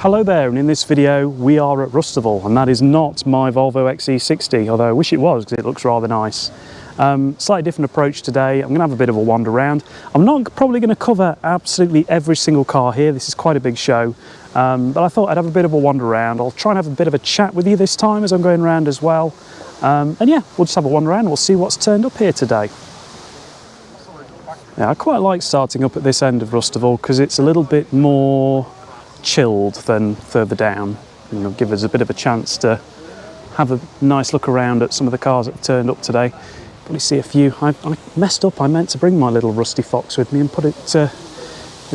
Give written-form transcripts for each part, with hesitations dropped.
Hello there, and in this video we are at Rustival, and that is not my Volvo XC60, although I wish it was because it looks rather nice. Slightly different approach today. I'm going to have a bit of a wander around. I'm not probably going to cover absolutely every single car here. This is quite a big show, but I thought I'd have a bit of a wander around. I'll try and have a bit of a chat with you this time as I'm going around as well. And yeah, we'll just have a wander around. We'll see what's turned up here today. Yeah, I quite like starting up at this end of Rustival because it's a little bit more chilled than further down. You know, give us a bit of a chance to have a nice look around at some of the cars that have turned up today. Probably see a few. I messed up. I meant to bring my little Rusty Fox with me and put it in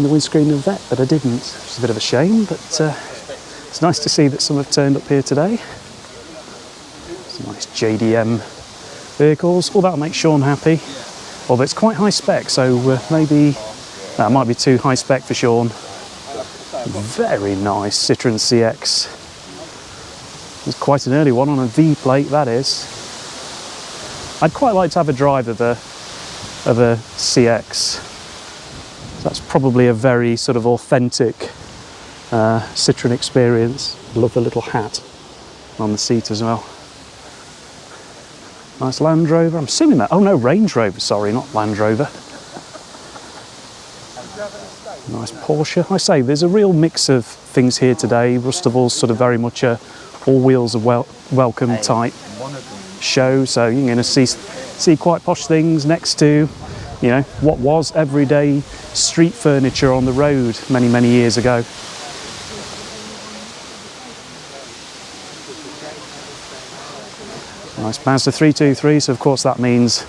the windscreen of that, but I didn't. It's a bit of a shame, but it's nice to see that some have turned up here today. Some nice JDM vehicles. Oh, that'll make Sean happy. Although it's quite high spec, so maybe that might be too high spec for Sean. Very nice Citroen CX. It's quite an early one on a V plate, that is. I'd quite like to have a drive of a CX. That's probably a very sort of authentic Citroen experience. Love the little hat on the seat as well. Nice Land Rover. I'm assuming that. Oh no, Range Rover. Sorry, not Land Rover. Nice Porsche. I say there's a real mix of things here today. Rustival's sort of very much a all wheels are welcome type show, so you're going to see quite posh things next to, you know, what was everyday street furniture on the road many years ago. Nice Mazda 323, so of course that means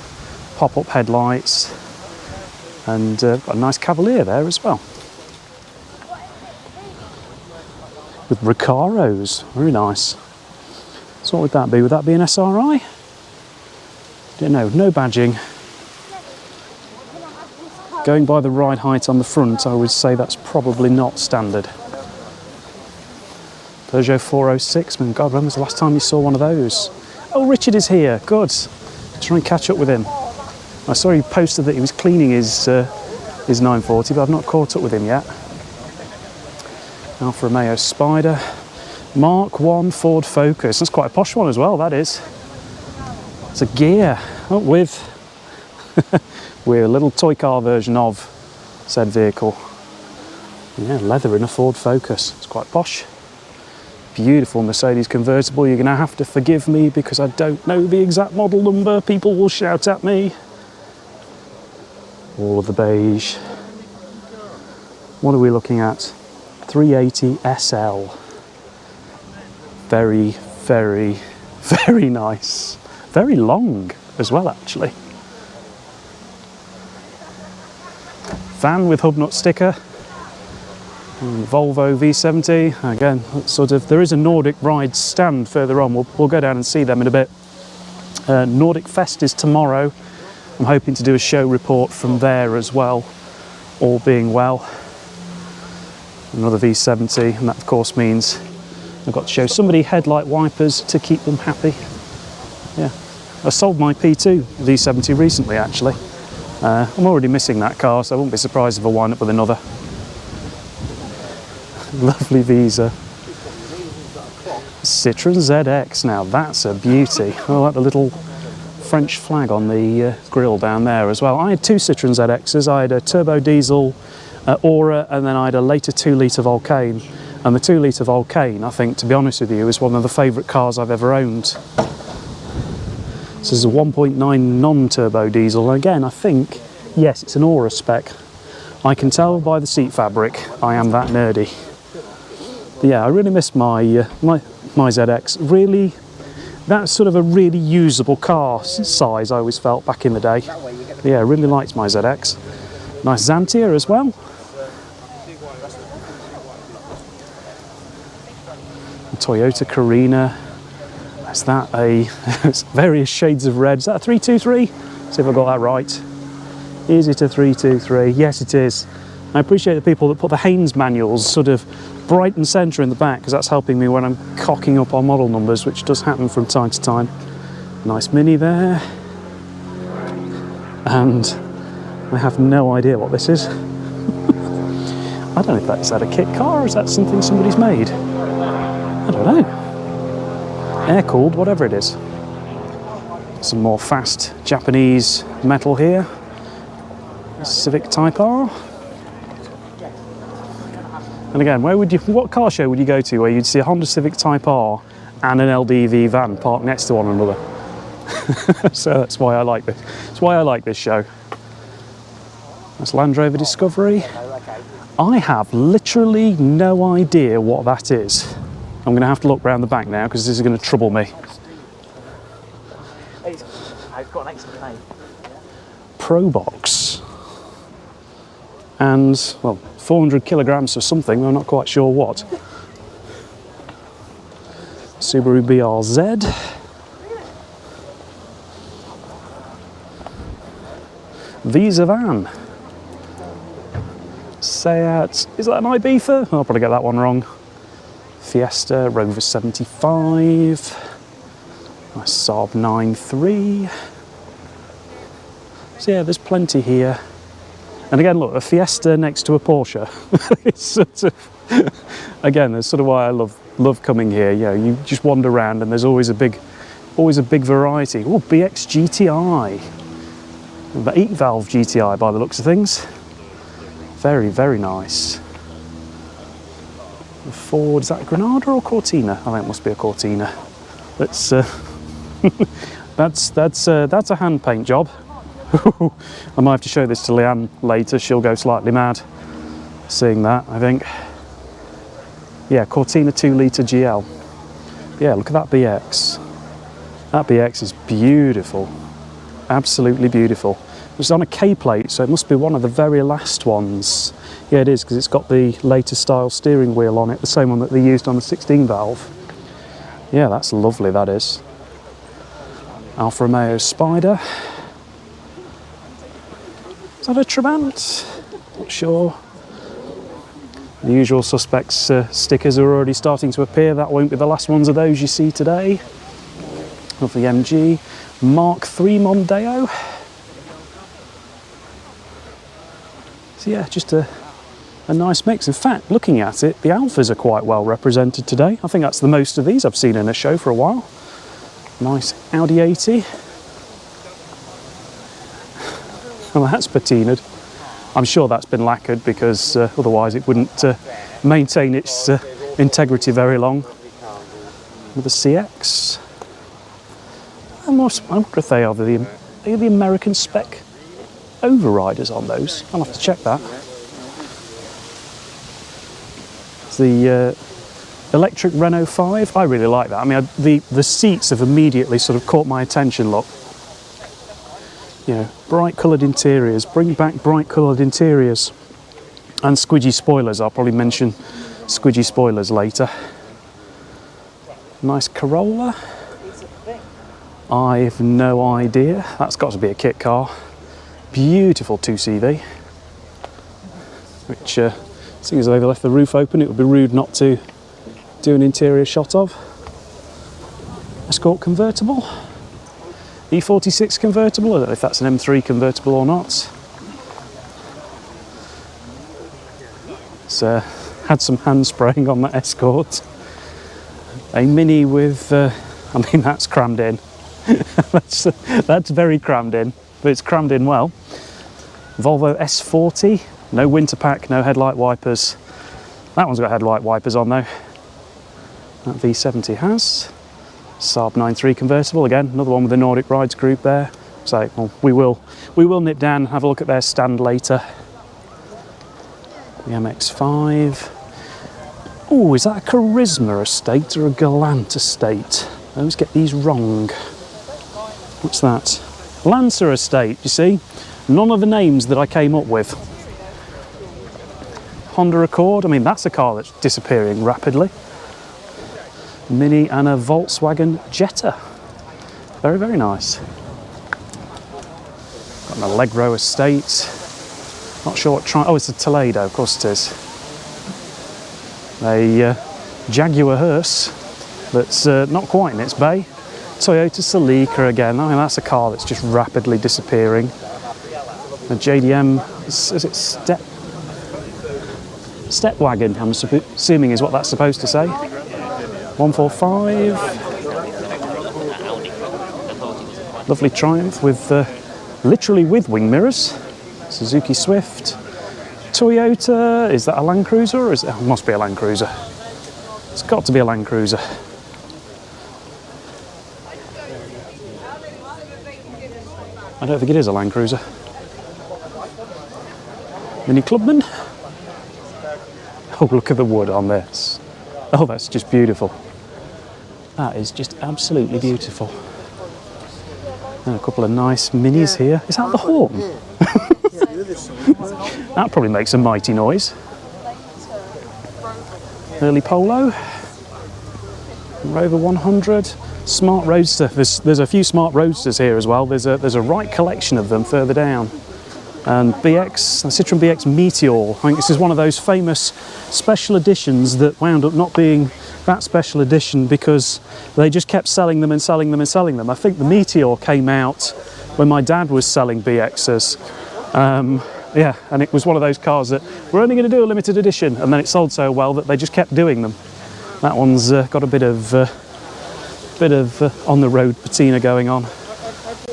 pop-up headlights, and got a nice Cavalier there as well with Recaros. Very nice. So what would that be? Would that be an SRI? Don't know. No badging. Going by the ride height on the front, I would say that's probably not standard. Peugeot 406. I mean, God, when was the last time you saw one of those? Oh, Richard is here. Good. Try and catch up with him. I saw he posted that he was cleaning his 940, but I've not caught up with him yet. Alfa Romeo Spider. Mark 1 Ford Focus. That's quite a posh one as well, that is. It's a gear, with a little toy car version of said vehicle. Yeah, leather in a Ford Focus. It's quite posh. Beautiful Mercedes convertible. You're going to have to forgive me because I don't know the exact model number. People will shout at me. All of the beige. What are we looking at? 380 SL. Very, very, very nice. Very long as well, actually. Van with hub nut sticker. And Volvo V70. Again, sort of, there is a Nordic Ride stand further on. We'll go down and see them in a bit. Nordic Fest is tomorrow. I'm hoping to do a show report from there as well, all being well. Another V70, and that of course means I've got to show somebody headlight wipers to keep them happy. Yeah, I sold my P2 V70 recently actually. I'm already missing that car, so I wouldn't be surprised if I wind up with another. Lovely Visa. Citroen ZX, now that's a beauty. I like the little French flag on the grille down there as well. I had two Citroen ZXs. I had a turbo diesel Aura, and then I had a later 2-litre Vulcane. And the 2-litre Vulcane, I think, to be honest with you, is one of the favourite cars I've ever owned. This is a 1.9 non-turbo diesel. And again, I think, yes, it's an Aura spec. I can tell by the seat fabric I am that nerdy. But yeah, I really miss my ZX. Really, that's sort of a really usable car size I always felt back in the day. But yeah, I really liked my ZX. Nice Xantia as well. Toyota Carina. Is that a various shades of red? Is that a 323? See if I got that right. Is it a 323? Yes, it is. I appreciate the people that put the Haynes manuals sort of bright and centre in the back, because that's helping me when I'm cocking up on model numbers, which does happen from time to time. Nice Mini there. And I have no idea what this is. I don't know if that's that a kit car or is that something somebody's made. I don't know. Air-cooled, whatever it is. Some more fast Japanese metal here. Civic Type R. And again, what car show would you go to where you'd see a Honda Civic Type R and an LDV van parked next to one another? So that's why I like this. That's why I like this show. That's Land Rover Discovery. I have literally no idea what that is. I'm going to have to look round the back now because this is going to trouble me. I've got an excellent name. Pro Box. And, well, 400 kilograms of something, I'm not quite sure what. Subaru BRZ. Visa van. Seat, is that an Ibiza? I'll probably get that one wrong. Fiesta, Rover 75. Nice Saab 9.3. So yeah, there's plenty here. And again, look, a Fiesta next to a Porsche. It's sort of, again, that's sort of why I love coming here. You know, you just wander around and there's always a big variety. Oh, BX GTI. The 8-valve GTI by the looks of things. Very, very nice. The Ford, is that a Granada or Cortina? I think it must be a Cortina. That's that's a hand paint job. I might have to show this to Leanne later. She'll go slightly mad seeing that, I think. Yeah, Cortina 2-litre GL. Yeah, look at that BX. That BX is beautiful. Absolutely beautiful. It's on a K plate, so it must be one of the very last ones. Yeah, it is, because it's got the latest style steering wheel on it, the same one that they used on the 16-valve. Yeah, that's lovely, that is. Alfa Romeo Spider. Is that a Trabant? Not sure. The usual suspects stickers are already starting to appear. That won't be the last ones of those you see today. Lovely MG. Mark III Mondeo. So yeah, just a nice mix. In fact, looking at it, the Alphas are quite well represented today. I think that's the most of these I've seen in a show for a while. Nice Audi 80. Well, that's patinaed. I'm sure that's been lacquered because otherwise it wouldn't maintain its integrity very long. With a CX. I wonder if they are the American spec overriders on those. I'll have to check that. The electric Renault 5, I really like that. I mean, the seats have immediately sort of caught my attention, look. You know, bright coloured interiors, bring back bright coloured interiors. And squidgy spoilers, I'll probably mention squidgy spoilers later. Nice Corolla. I've no idea, that's got to be a kit car. Beautiful 2CV. Which, seeing as they've left the roof open, it would be rude not to do an interior shot of. Escort convertible. E46 convertible, I don't know if that's an M3 convertible or not. It's had some hand spraying on that Escort. A Mini with, I mean that's crammed in. that's very crammed in, but it's crammed in well. Volvo S40, no winter pack, no headlight wipers. That one's got headlight wipers on though. That V70 has. Saab 9.3 convertible, again, another one with the Nordic Rides group there. So, well, we will nip down and have a look at their stand later. The MX-5. Oh, is that a Charisma estate or a Galant estate? I always get these wrong. What's that? Lancer estate, you see? None of the names that I came up with. Honda Accord, I mean, that's a car that's disappearing rapidly. Mini and a Volkswagen Jetta. Very, very nice. Got an Allegro estate. Not sure what oh, it's a Toledo, of course it is. A Jaguar hearse that's not quite in its bay. Toyota Celica again. I mean, that's a car that's just rapidly disappearing. A JDM, is it Step? Step wagon, I'm assuming is what that's supposed to say. 145. Lovely Triumph with, literally with wing mirrors. Suzuki Swift. Toyota, is that a Land Cruiser? Or is it, oh, it must be a Land Cruiser. It's got to be a Land Cruiser. I don't think it is a Land Cruiser. Mini Clubman. Oh, look at the wood on this. Oh, that's just beautiful. That is just absolutely beautiful. And a couple of nice minis here. Is that the horn? That probably makes a mighty noise. Early Polo. Rover 100. Smart Roadster. There's a few Smart Roadsters here as well. There's a right collection of them further down. And BX, Citroen BX Meteor. I think this is one of those famous special editions that wound up not being that special edition because they just kept selling them and selling them and selling them. I think the Meteor came out when my dad was selling BXs. Yeah, and it was one of those cars that we're only going to do a limited edition, and then it sold so well that they just kept doing them. That one's got a bit of on the road patina going on.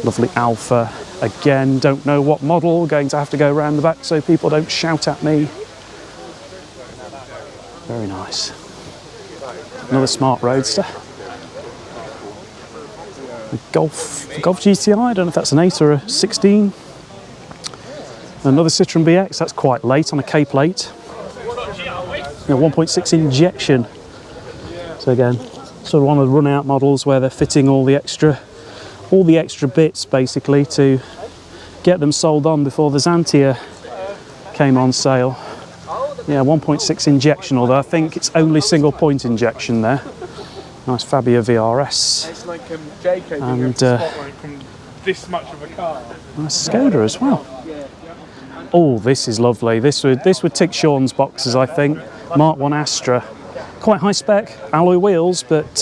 Lovely Alpha. Again, don't know what model, going to have to go around the back so people don't shout at me. Very nice. Another Smart Roadster. The Golf GTI, I don't know if that's an 8 or a 16. Another Citroen BX, that's quite late on a K plate. 1.6 injection. So again, sort of one of the run out models where they're fitting all the extra bits basically to get them sold on before the Xantia came on sale. Yeah, 1.6 injection, although I think it's only single point injection there. Nice Fabia VRS. It's like JK and spotlight from this much of a car. Nice Skoda as well. Oh, this is lovely. This would tick Sean's boxes, I think. Mark 1 Astra. Quite high spec, alloy wheels, but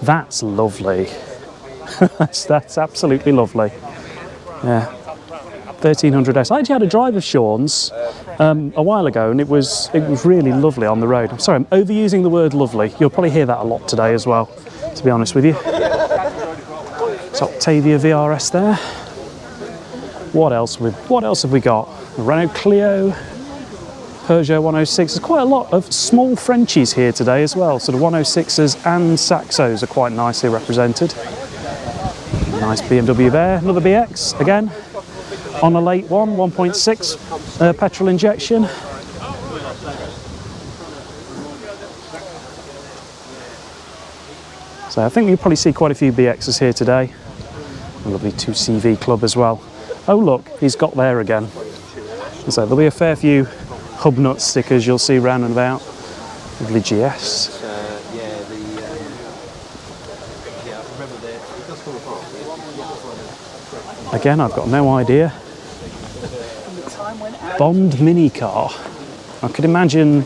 that's lovely. that's absolutely lovely. Yeah, 1300S. I actually had a drive of Sean's a while ago, and it was really lovely on the road. I'm sorry, I'm overusing the word lovely. You'll probably hear that a lot today as well, to be honest with you. It's Octavia VRS there. What else have we got? A Renault Clio, Peugeot 106. There's quite a lot of small Frenchies here today as well. Sort of 106s and Saxos are quite nicely represented. Nice BMW there. Another BX again on a late one, 1.6 petrol injection. So I think you'll probably see quite a few BXs here today. A lovely 2CV Club as well. Oh look, he's got there again. So there'll be a fair few hub nut stickers you'll see round and about. Lovely GS. Again, I've got no idea. Bond mini car. I could imagine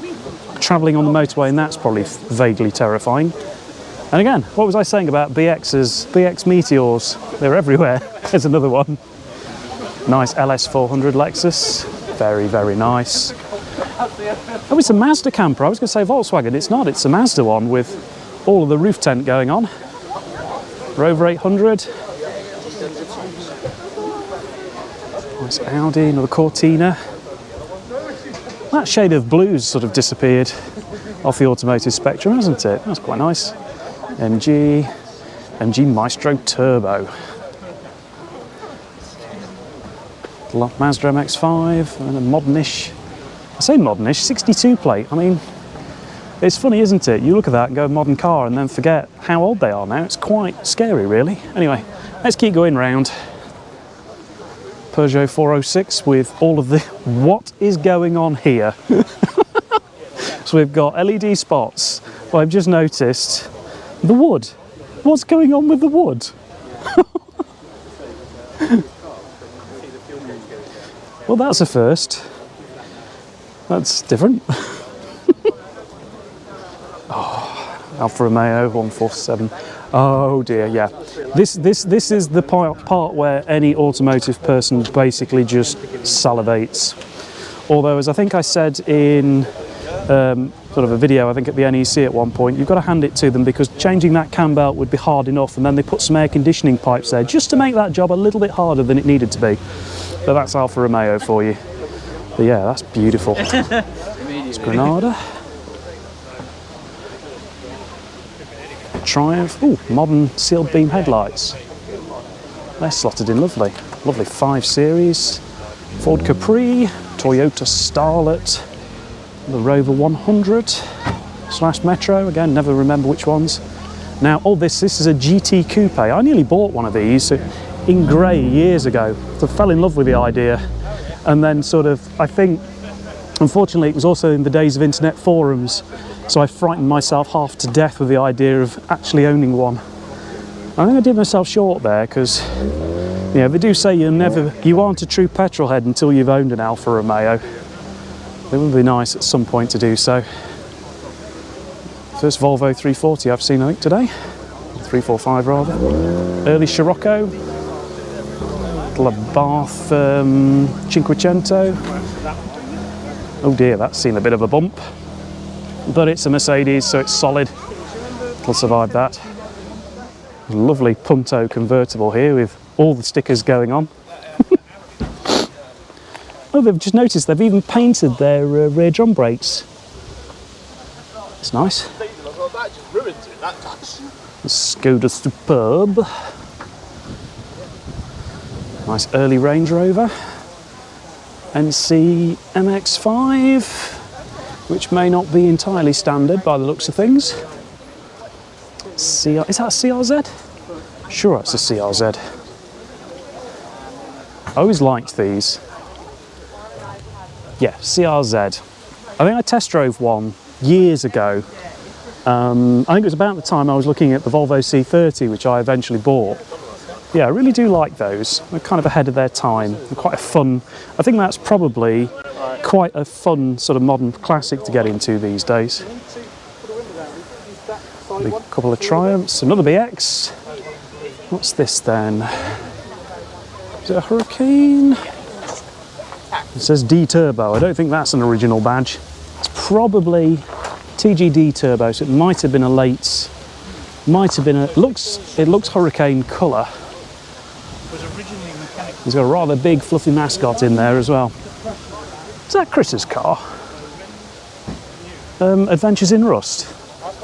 travelling on the motorway, and that's probably vaguely terrifying. And again, what was I saying about BXs? BX Meteors. They're everywhere. There's another one. Nice LS400 Lexus. Very, very nice. Oh, it's a Mazda camper. I was going to say Volkswagen. It's not. It's a Mazda one with all of the roof tent going on. Rover 800. Nice Audi, another Cortina. That shade of blue's sort of disappeared off the automotive spectrum, hasn't it? That's quite nice. MG Maestro Turbo. Mazda MX-5 and a modernish, I say modernish, 62 plate. I mean, it's funny, isn't it? You look at that and go modern car and then forget how old they are now. It's quite scary, really. Anyway, let's keep going round. Peugeot 406 with all of the... What is going on here? So we've got LED spots. Well, I've just noticed the wood. What's going on with the wood? Well, that's a first. That's different. Oh, Alfa Romeo 147. Oh dear, yeah. This is the part where any automotive person basically just salivates. Although, as I think I said in sort of a video, I think, at the NEC at one point. You've got to hand it to them because changing that cam belt would be hard enough, and then they put some air conditioning pipes there just to make that job a little bit harder than it needed to be. But that's Alfa Romeo for you. But yeah, that's beautiful. It's Granada. Triumph. Ooh, modern sealed beam headlights. They're slotted in lovely. Lovely 5 Series. Ford Capri. Toyota Starlet. The Rover 100 / Metro. Again, never remember which ones. Now, this is a GT Coupe. I nearly bought one of these in grey years ago. So I fell in love with the idea. And then sort of, I think, unfortunately, it was also in the days of internet forums. So I frightened myself half to death with the idea of actually owning one. I think I did myself short there because, you know, they do say you aren't a true petrol head until you've owned an Alfa Romeo. It would be nice at some point to do so. First Volvo 340 I've seen, I think, today. 345 rather. Early Scirocco. Little Bath Cinquecento. Oh dear, that's seen a bit of a bump. But it's a Mercedes, so it's solid. It'll survive that. Lovely Punto convertible here with all the stickers going on. Oh, they've just noticed they've even painted their rear drum brakes. It's nice. The Skoda Superb. Nice early Range Rover. NC MX-5, which may not be entirely standard by the looks of things. Is that a CRZ? Sure, it's a CRZ. I always liked these. Yeah, CRZ. I think I test drove one years ago. I think it was about the time I was looking at the Volvo C30, which I eventually bought. Yeah, I really do like those. They're kind of ahead of their time. They're quite a fun, I think that's probably quite a fun sort of modern classic to get into these days. A couple of Triumphs, another BX. What's this then? Is it a Hurricane? It says D Turbo. I don't think that's an original badge. It's probably TGD Turbo, so it might have been a late. Might have been a. It looks Hurricane colour. He's got a rather big, fluffy mascot in there as well. Is that Chris's car? Adventures in Rust.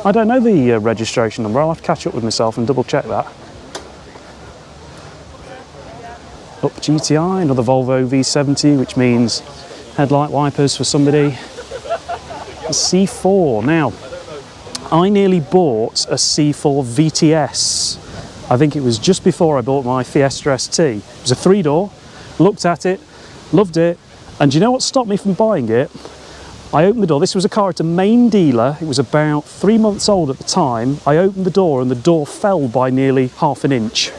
I don't know the registration number. I'll have to catch up with myself and double check that. Up GTI, another Volvo V70, which means headlight wipers for somebody. A C4. Now, I nearly bought a C4 VTS. I think it was just before I bought my Fiesta ST. It was a 3-door, looked at it, loved it, and do you know what stopped me from buying it? I opened the door. This was a car at a main dealer. It was about 3 months old at the time. I opened the door and the door fell by nearly half an inch.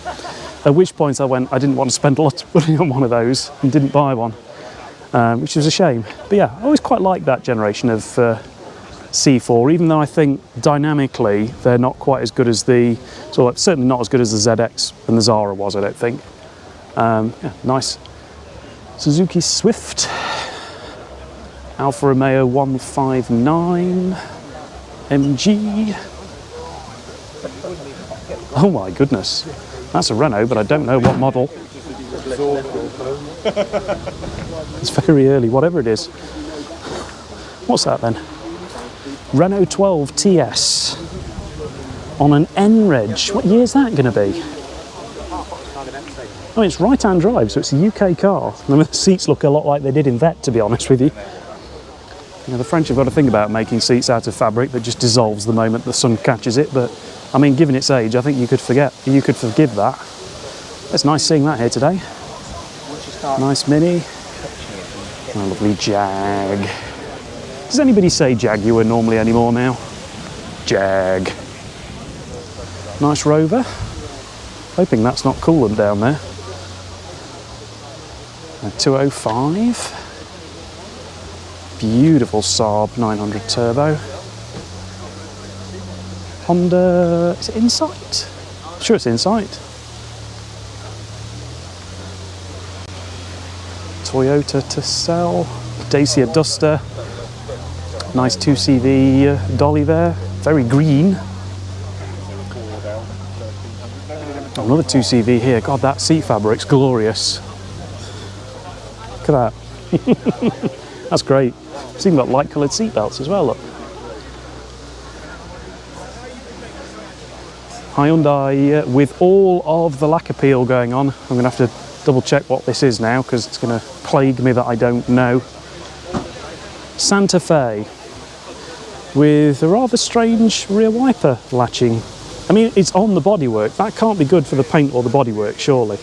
At which point I didn't want to spend a lot of money on one of those and didn't buy one, which was a shame. But yeah, I always quite liked that generation of C4, even though I think dynamically they're not quite as good as certainly not as good as the ZX and the Zara was, I don't think. Yeah, nice. Suzuki Swift. Alfa Romeo 159 MG. Oh my goodness, that's a Renault, but I don't know what model. It's very early, whatever it is. What's that then? Renault 12 TS on an N-Reg. What year is that going to be? Oh, it's right-hand drive, so it's a UK car. I mean, the seats look a lot like they did in Vet, to be honest with you. You know, the French have got to think about making seats out of fabric that just dissolves the moment the sun catches it, but I mean, given its age, I think you could forgive that. It's nice seeing that here today. Nice Mini. A lovely Jag. Does anybody say Jaguar normally anymore now? Jag. Nice Rover. Hoping that's not coolant down there. A 205. Beautiful Saab 900 Turbo. Honda, is it Insight? I'm sure it's Insight. Toyota Tercel, Dacia Duster, Nice 2CV dolly there, very green. Another 2CV here. God, that seat fabric's glorious. Look at that. That's great. It's even got light coloured seat belts as well, look. Hyundai with all of the lacquer peel going on. I'm going to have to double check what this is now because it's going to plague me that I don't know. Santa Fe with a rather strange rear wiper latching. I mean, it's on the bodywork. That can't be good for the paint or the bodywork, surely.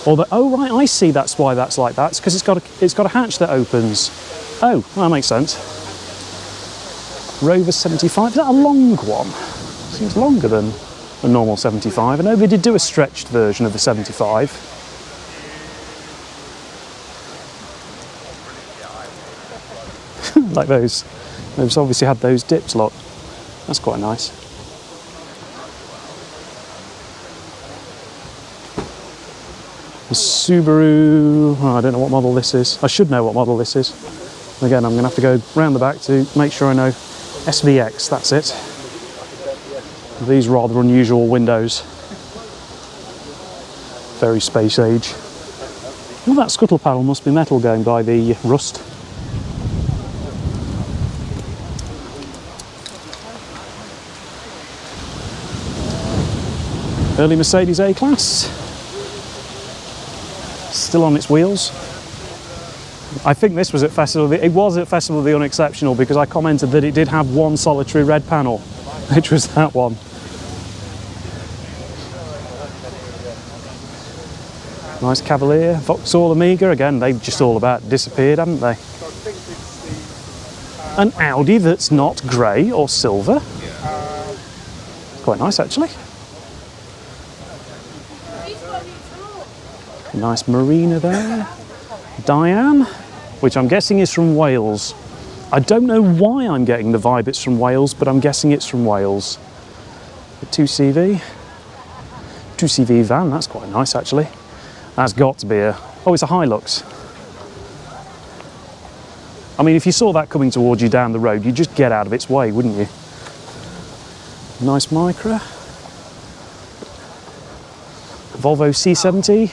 Or oh right, I see. That's why that's like that. It's because it's got a hatch that opens. Oh, that makes sense. Rover 75. Is that a long one? Seems longer than a normal 75. I know they did do a stretched version of the 75. Like those. They've obviously had those dips, look. That's quite nice. The Subaru, oh, I don't know what model this is. I should know what model this is. Again, I'm going to have to go round the back to make sure I know. SVX, that's it. These rather unusual windows. Very space age. Well, that scuttle panel must be metal going by the rust. Early Mercedes A-Class. Still on its wheels. I think this was at Festival. It was at Festival of the Unexceptional because I commented that it did have one solitary red panel, which was that one. Nice Cavalier, Vauxhall Amiga. Again, they've just all about disappeared, haven't they? An Audi that's not grey or silver. Quite nice, actually. Nice Marina there. Diane, which I'm guessing is from Wales. I don't know why I'm getting the vibe it's from Wales, but I'm guessing it's from Wales. The 2CV. 2CV van, that's quite nice actually. That's got to be a... oh, it's a Hilux. I mean, if you saw that coming towards you down the road, you'd just get out of its way, wouldn't you? Nice Micra. Volvo C70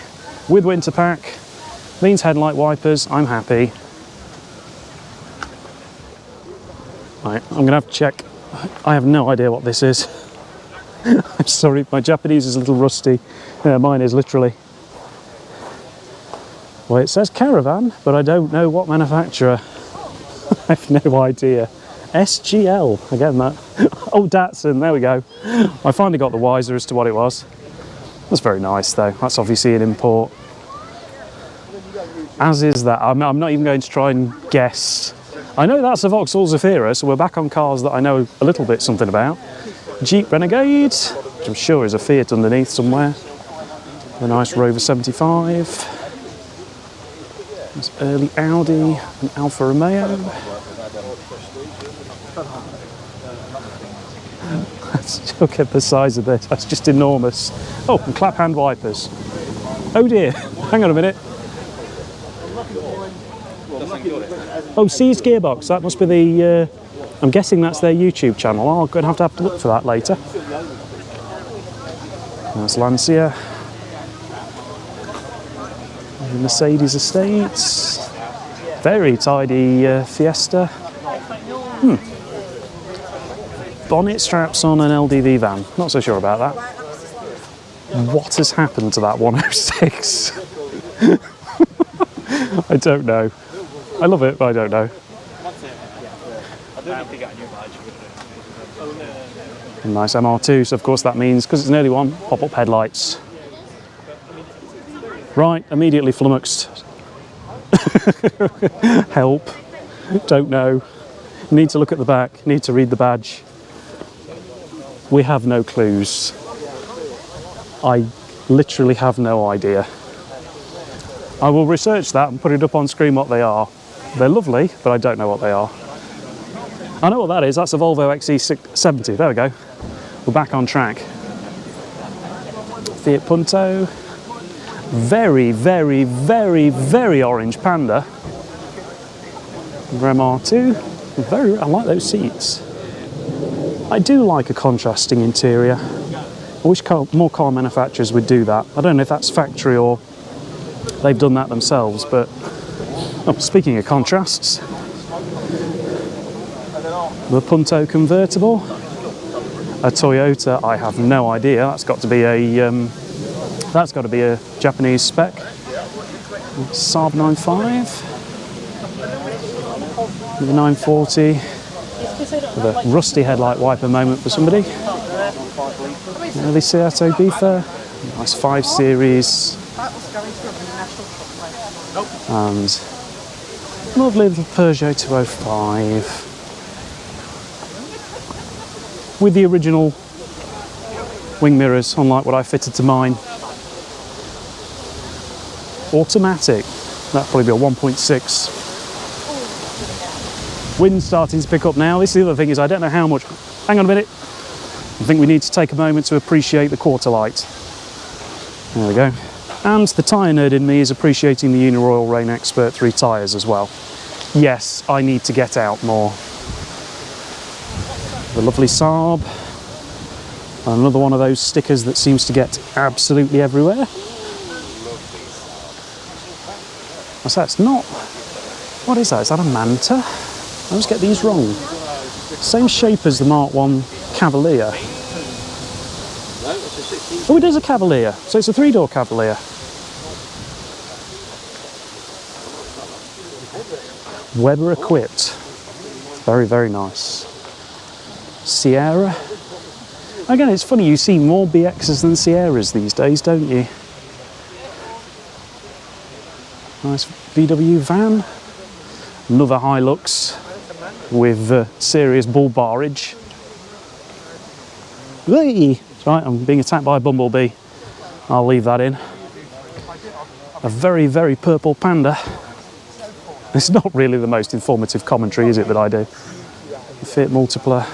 with winter pack. Means headlight wipers, I'm happy. Right, I'm gonna have to check. I have no idea what this is. I'm sorry, my Japanese is a little rusty. Mine is literally. Well, it says Caravan, but I don't know what manufacturer. I have no idea. SGL, again that. Oh, Datsun, there we go. I finally got the wiser as to what it was. That's very nice though, that's obviously an import. As is that, I'm not even going to try and guess. I know that's a Vauxhall Zafira, so we're back on cars that I know a little bit something about. Jeep Renegade, which I'm sure is a Fiat underneath somewhere. A nice Rover 75. This early Audi, an Alfa Romeo. Look at the size of this, that's just enormous. Oh, and clap hand wipers. Oh dear, hang on a minute. Oh, Seized Gearbox, that must be the, I'm guessing that's their YouTube channel. Oh, I'm going to have to look for that later. That's Lancia. Mercedes Estates. Very tidy Fiesta. Bonnet straps on an LDV van. Not so sure about that. What has happened to that 106? I don't know. I love it, but I don't know. A nice MR2, so of course that means, because it's an early one, pop-up headlights. Right, immediately flummoxed. Help. Don't know. Need to look at the back, need to read the badge. We have no clues. I literally have no idea. I will research that and put it up on screen what they are. They're lovely, but I don't know what they are. I know what that is, that's a Volvo XC70, there we go. We're back on track. Fiat Punto. Very, very, very, very orange Panda. MR2. I like those seats. I do like a contrasting interior. I wish more car manufacturers would do that. I don't know if that's factory or they've done that themselves, but speaking of contrasts, the Punto convertible, a Toyota. I have no idea. That's got to be a Japanese spec. Saab 9.5, the 940, with a rusty headlight wiper moment for somebody. Early Seat Ibiza, nice 5 Series, and lovely little Peugeot 205 with the original wing mirrors, unlike what I fitted to mine. Automatic, that'll probably be a 1.6. Wind starting to pick up now. This is the other thing, is I don't know how much. Hang on a minute. I think we need to take a moment to appreciate the quarter light. There we go. And the tyre nerd in me is appreciating the Uniroyal Rain Expert 3 tyres as well. Yes, I need to get out more. The lovely Saab. Another one of those stickers that seems to get absolutely everywhere. What's that? It's not. What is that? Is that a Manta? I always get these wrong. Same shape as the Mark 1 Cavalier. Oh, it is a Cavalier. So it's a 3-door Cavalier. Weber equipped. Very, very nice. Sierra. Again, it's funny, you see more BXs than Sierras these days, don't you? Nice VW van. Another Hilux with serious bull barrage. Hey! That's right, I'm being attacked by a bumblebee. I'll leave that in. A very, very purple Panda. It's not really the most informative commentary, is it, that I do? The Fiat Multipla.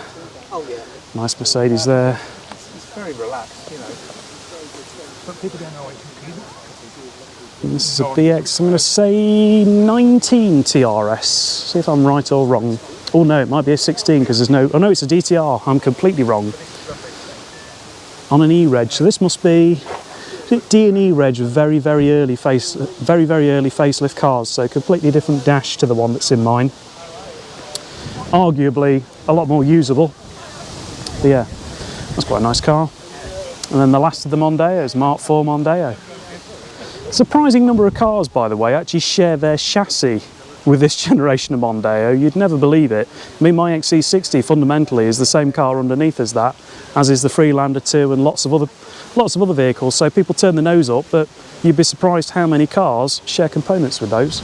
Nice Mercedes there. It's very relaxed, you know. But people don't know it. And this is a BX, I'm going to say 19 TRS. See if I'm right or wrong. Oh no, it might be a 16 because there's no. Oh no, it's a DTR. I'm completely wrong. On an E-Reg, so this must be D and E-Reg with very, very early facelift cars. So completely different dash to the one that's in mine. Arguably a lot more usable. But yeah, that's quite a nice car. And then the last of the Mondeos, Mark IV Mondeo. Surprising number of cars, by the way, actually share their chassis with this generation of Mondeo. You'd never believe it. I mean, my XC60 fundamentally is the same car underneath as that, as is the Freelander 2 and lots of other vehicles. So people turn the nose up, but you'd be surprised how many cars share components with those.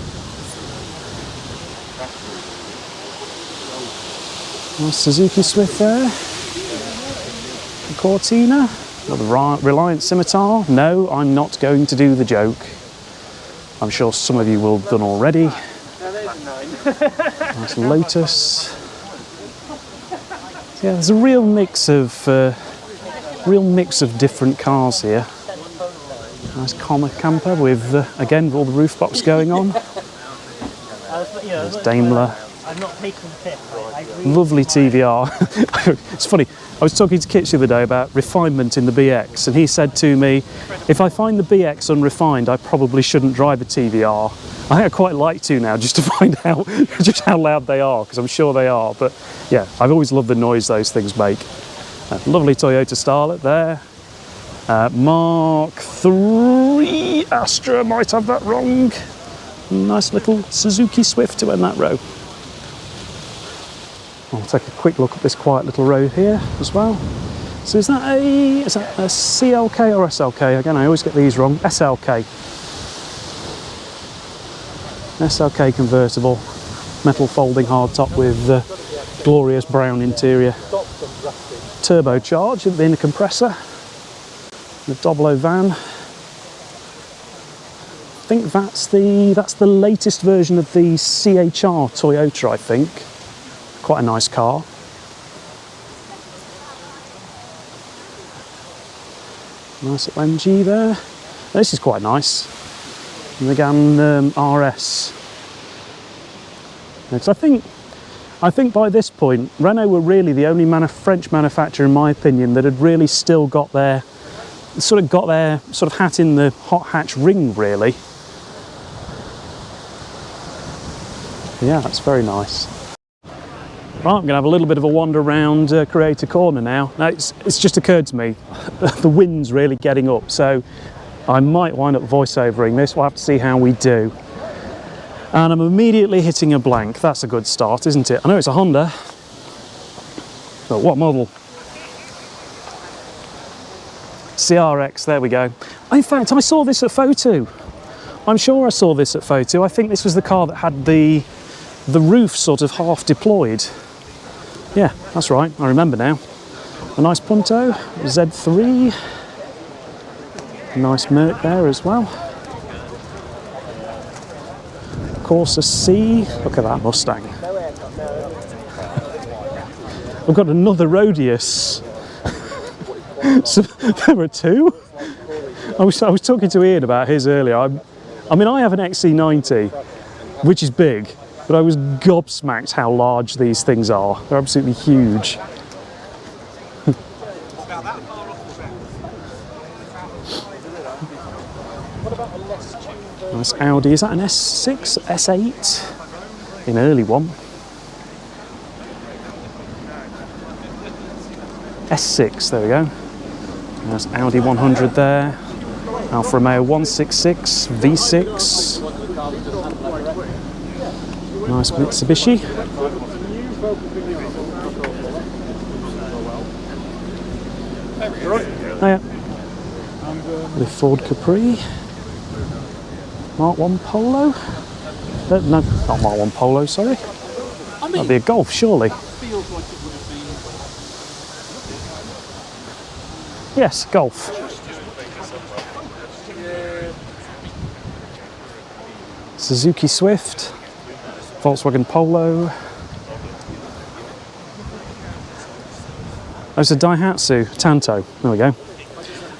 Nice Suzuki Swift there. The Cortina. Another Reliant Scimitar. No, I'm not going to do the joke. I'm sure some of you will have done already. Nice Lotus. Yeah, there's a real mix of different cars here. Nice Camper with again all the roof box going on. There's Daimler. I'm not taking the piss. Lovely TVR. It's funny, I was talking to Kitch the other day about refinement in the BX, and he said to me, if I find the BX unrefined, I probably shouldn't drive a TVR. I think I quite like to now, just to find out just how loud they are, because I'm sure they are. But yeah, I've always loved the noise those things make. Lovely Toyota Starlet there. Mark III Astra, might have that wrong. Nice little Suzuki Swift to end that row. I'll take a quick look at this quiet little row here as well. So is that a CLK or SLK? Again, I always get these wrong. SLK. SLK convertible. Metal folding hardtop with glorious brown interior. Turbocharged in a compressor. The Doblo van. I think that's the latest version of the CHR Toyota, I think. Quite a nice car. Nice little MG there. This is quite nice. Megane RS. Because I think I think by this point, Renault were really the only French manufacturer, in my opinion, that had really still got their sort of hat in the hot hatch ring, really. Yeah, that's very nice. Right, I'm going to have a little bit of a wander around Creator Corner now. Now, it's just occurred to me, the wind's really getting up, so I might wind up voiceovering this. We'll have to see how we do. And I'm immediately hitting a blank. That's a good start, isn't it? I know it's a Honda, but what model? CRX, there we go. In fact, I saw this at Photo. I'm sure I saw this at Photo. I think this was the car that had the roof sort of half deployed. Yeah, that's right, I remember now. A nice Punto, Z3. Nice Merc there as well. Corsa C, look at that Mustang. I've got another Rodius. So there were two. I was talking to Ian about his earlier. I mean, I have an XC90, which is big, but I was gobsmacked how large these things are. They're absolutely huge. Nice Audi. Is that an S6, S8? An early one. S6, there we go. There's Audi 100 there. Alfa Romeo 166, V6. Nice Mitsubishi. Oh yeah. The Ford Capri. Mark 1 Polo. No, not Mark 1 Polo, sorry. That'd be a Golf, surely. Yes, Golf. Suzuki Swift. Volkswagen Polo. Oh, it's a Daihatsu Tanto. There we go.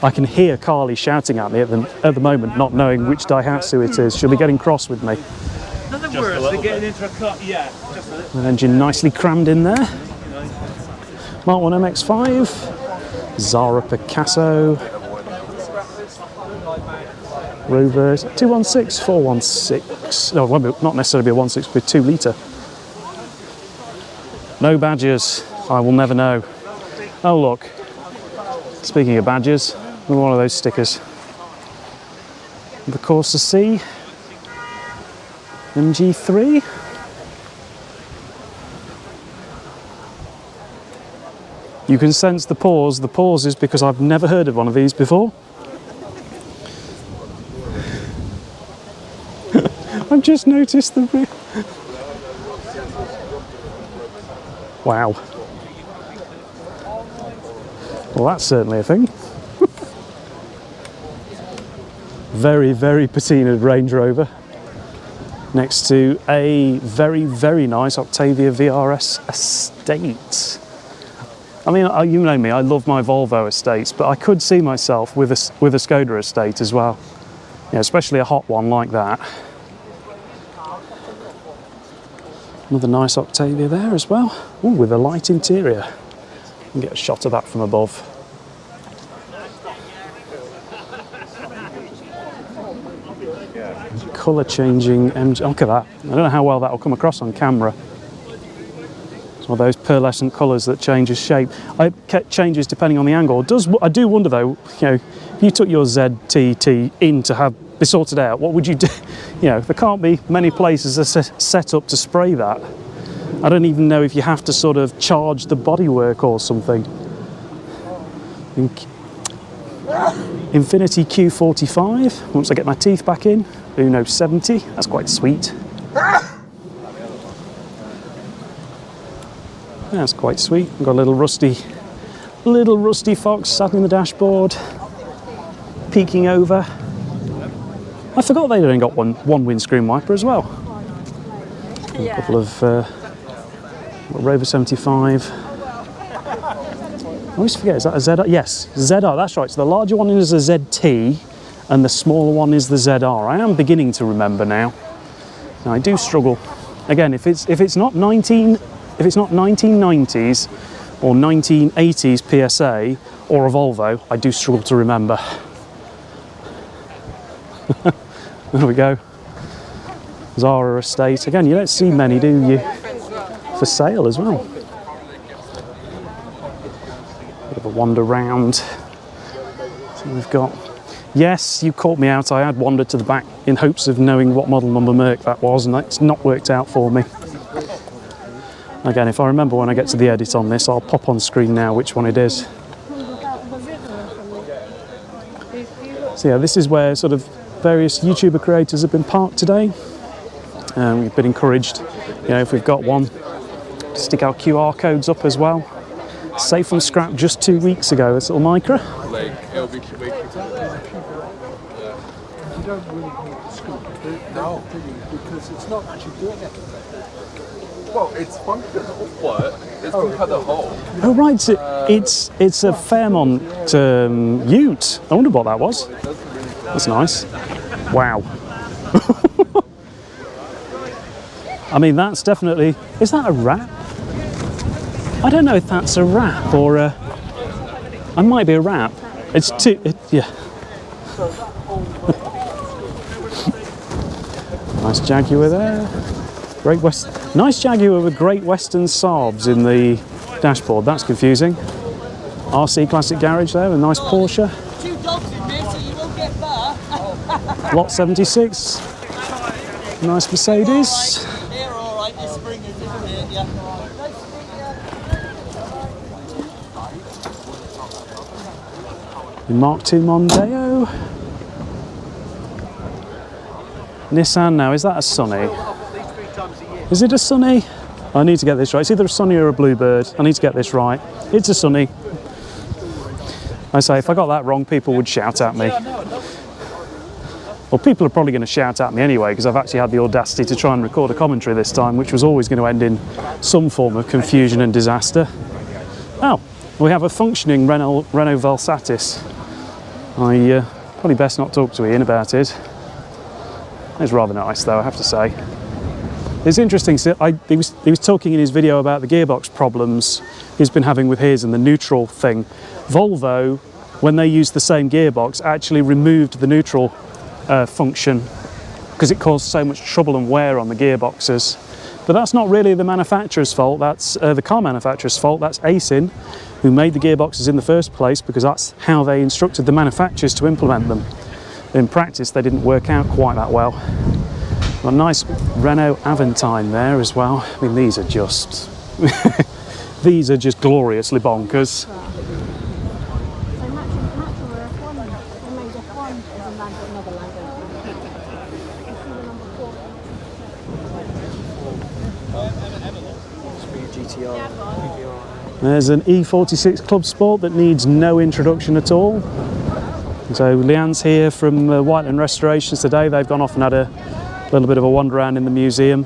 I can hear Carly shouting at me at the moment, not knowing which Daihatsu it is. She'll be getting cross with me. Nothing worse than getting into a cut, yeah. An engine nicely crammed in there. Mark 1 MX-5. Zara Picasso. Rover 216, 416. No, it won't not necessarily be a 1.6, but 2 litre. No badges. I will never know. Oh look. Speaking of badges, one of those stickers. The Corsa C. MG3. You can sense the pause. The pause is because I've never heard of one of these before. I've just noticed the... Wow. Well, that's certainly a thing. Very, very patinaed Range Rover. Next to a very, very nice Octavia VRS Estate. I mean, you know me, I love my Volvo Estates, but I could see myself with a Skoda Estate as well. You know, especially a hot one like that. Another nice Octavia there as well. Ooh, with a light interior. You can get a shot of that from above. Colour changing MG. Look at that. I don't know how well that will come across on camera. It's one of those pearlescent colours that changes shape. It changes depending on the angle. I do wonder though, you know, if you took your ZTT in to be sorted out, what would you do? You know, there can't be many places that are set up to spray that. I don't even know if you have to sort of charge the bodywork or something. Infiniti Q45, once I get my teeth back in. Uno 70, that's quite sweet. That's quite sweet. I've got a little rusty fox sat in the dashboard, peeking over. I forgot they'd only got one windscreen wiper as well. A couple of Rover 75. I always forget, is that a ZR? Yes, ZR, that's right. So the larger one is a ZT and the smaller one is the ZR. I am beginning to remember now. Now I do struggle. Again, if it's not 19 if it's not 1990s or 1980s PSA or a Volvo, I do struggle to remember. There we go. Zara estate. Again, you don't see many, do you? For sale as well. Bit of a wander round. So we've got... Yes, you caught me out. I had wandered to the back in hopes of knowing what model number Merc that was, and it's not worked out for me. Again, if I remember when I get to the edit on this, I'll pop on screen now which one it is. So yeah, this is where sort of various YouTuber creators have been parked today. We've been encouraged, you know, if we've got one, to stick our QR codes up as well. Safe from scrap just 2 weeks ago, this little Micra. You don't really need the scoop, no, because it's not actually doing it. Well, it's fun because of what? It's because of the hole. Oh right, it's a Fairmont Ute. I wonder what that was. That's nice. Wow. I mean, that's definitely... Is that a wrap? I don't know if that's a wrap or a... It might be a wrap. It's too... yeah. Nice Jaguar there. Great West... Nice Jaguar with Great Western Saabs in the dashboard. That's confusing. RC Classic Garage there, a nice Porsche. 2 dogs in there, so you won't get far. Lot 76. Nice Mercedes. They're all right. This spring is isn't it? Yeah. Mark II Mondeo. Nissan now, is that a Sunny? Is it a Sunny? I need to get this right. It's either a Sunny or a Bluebird. I need to get this right. It's a Sunny. I say, if I got that wrong, people would shout at me. Well, people are probably going to shout at me anyway, because I've actually had the audacity to try and record a commentary this time, which was always going to end in some form of confusion and disaster. Oh, we have a functioning Renault Velsatis. I probably best not talk to Ian about it. It's rather nice though, I have to say. It's interesting, so he was talking in his video about the gearbox problems he's been having with his and the neutral thing. Volvo, when they used the same gearbox, actually removed the neutral function because it caused so much trouble and wear on the gearboxes. But that's not really the manufacturer's fault, that's the car manufacturer's fault. That's Aisin, who made the gearboxes in the first place, because that's how they instructed the manufacturers to implement them. In practice, they didn't work out quite that well. A nice Renault Aventine there as well. I mean, these are just these are just gloriously bonkers. There's an E46 Club Sport that needs no introduction at all. So Leanne's here from Whiteland Restorations today. They've gone off and had a little bit of a wander around in the museum.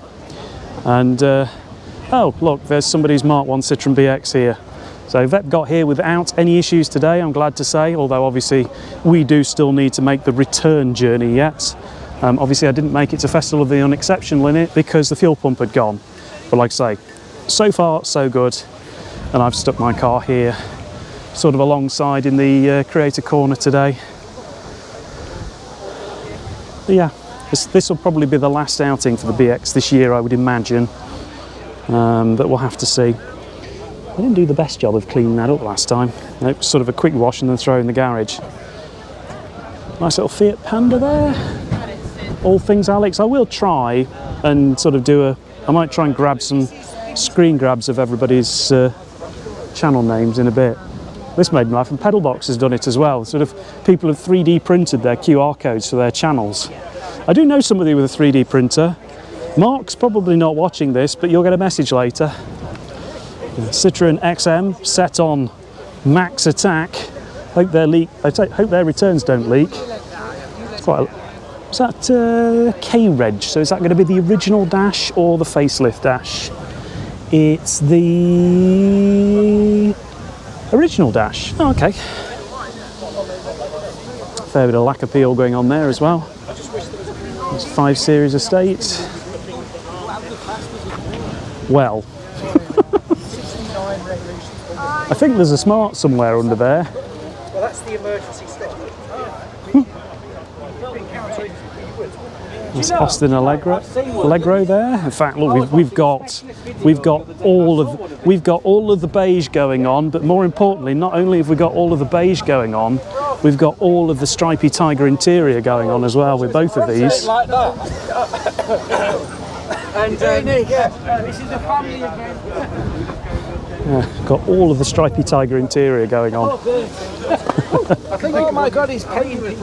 And oh look, there's somebody's Mark 1 Citroen BX here. So Vep got here without any issues today, I'm glad to say, although obviously we do still need to make the return journey yet. Obviously I didn't make it to Festival of the Unexceptional in it because the fuel pump had gone. But like I say, so far so good. And I've stuck my car here, sort of alongside in the creator corner today. But yeah, this will probably be the last outing for the BX this year, I would imagine. But we'll have to see. I didn't do the best job of cleaning that up last time. It was sort of a quick wash and then throw in the garage. Nice little Fiat Panda there. All things Alex. I will try and sort of do I might try and grab some screen grabs of everybody's channel names in a bit. This made me laugh, and Pedalbox has done it as well. Sort of people have 3D printed their QR codes for their channels. I do know somebody with a 3D printer. Mark's probably not watching this, but you'll get a message later. Citroen XM set on max attack. Hope their returns don't leak. It's quite is that K-Reg? So is that going to be the original dash or the facelift dash? It's the original dash. Oh, okay. Fair bit of lack appeal going on there as well. It's 5 Series estate. Well, I think there's a Smart somewhere under there. Well, that's the emergency stop. There's Austin Allegro there. In fact, look, we've got all of the beige going on, but more importantly, not only have we got all of the beige going on, we've got all of the stripy tiger interior going on as well with both of these. Like that. And this is the family again. Yeah, got all of the stripy tiger interior going on. I think, oh my God, he's paying me.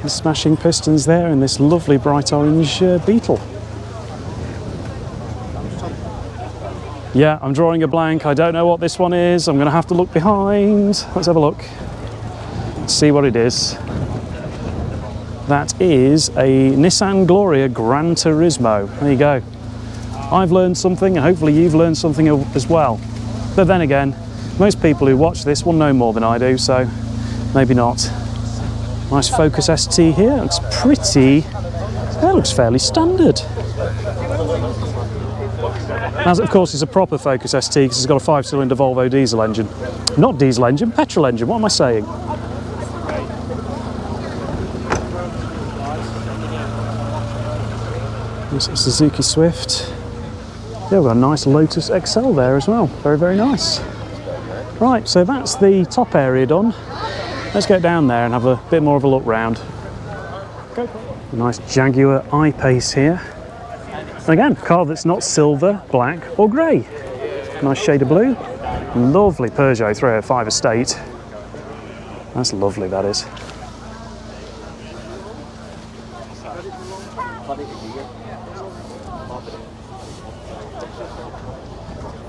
The smashing pistons there and this lovely bright orange Beetle. Yeah, I'm drawing a blank. I don't know what this one is. I'm going to have to look behind. Let's have a look. See what it is. That is a Nissan Gloria Gran Turismo. There you go. I've learned something, and hopefully you've learned something as well. But then again, most people who watch this will know more than I do, so maybe not. Nice Focus ST here. Looks pretty. That looks fairly standard. As of course, it's a proper Focus ST because it's got a 5-cylinder Volvo diesel engine. Not diesel engine, petrol engine. What am I saying? This is Suzuki Swift. Yeah, we've got a nice Lotus XL there as well. Very, very nice. Right, so that's the top area done. Let's get down there and have a bit more of a look round. A nice Jaguar I-Pace here. And again, a car that's not silver, black or grey. Nice shade of blue. Lovely Peugeot 305 Estate. That's lovely, that is.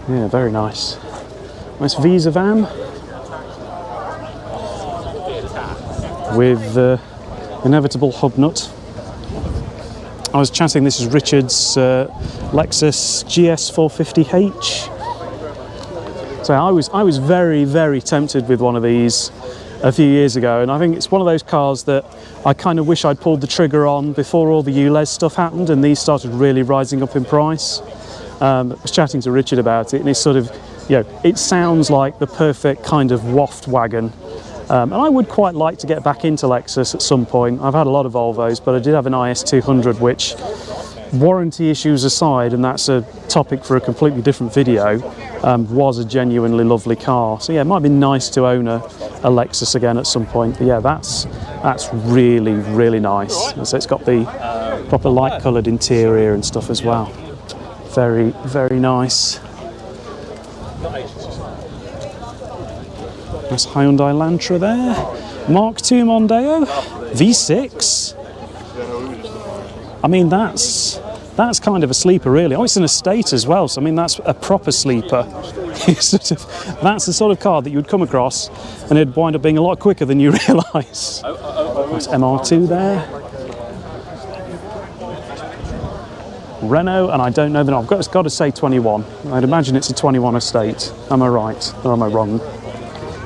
Yeah, very nice. Nice Visa van with the inevitable hub nut. I was chatting, this is Richard's Lexus GS450H. So I was very, very tempted with one of these a few years ago, and I think it's one of those cars that I kind of wish I'd pulled the trigger on before all the ULEZ stuff happened and these started really rising up in price. I was chatting to Richard about it, and it's sort of, you know, it sounds like the perfect kind of waft wagon. And I would quite like to get back into Lexus at some point. I've had a lot of Volvos, but I did have an IS200, which, warranty issues aside, and that's a topic for a completely different video, was a genuinely lovely car. So yeah, it might be nice to own a Lexus again at some point. But yeah, that's really, really nice. So it's got the proper light coloured interior and stuff as well. Very, very nice. Nice Hyundai Elantra there. Mark II Mondeo, V6. I mean, that's kind of a sleeper, really. Oh, it's an estate as well, so I mean, that's a proper sleeper. That's the sort of car that you would come across and it'd wind up being a lot quicker than you realise. Nice MR2 there. Renault, and I don't know the name. I've got to say 21. I'd imagine it's a 21 estate. Am I right or am I wrong?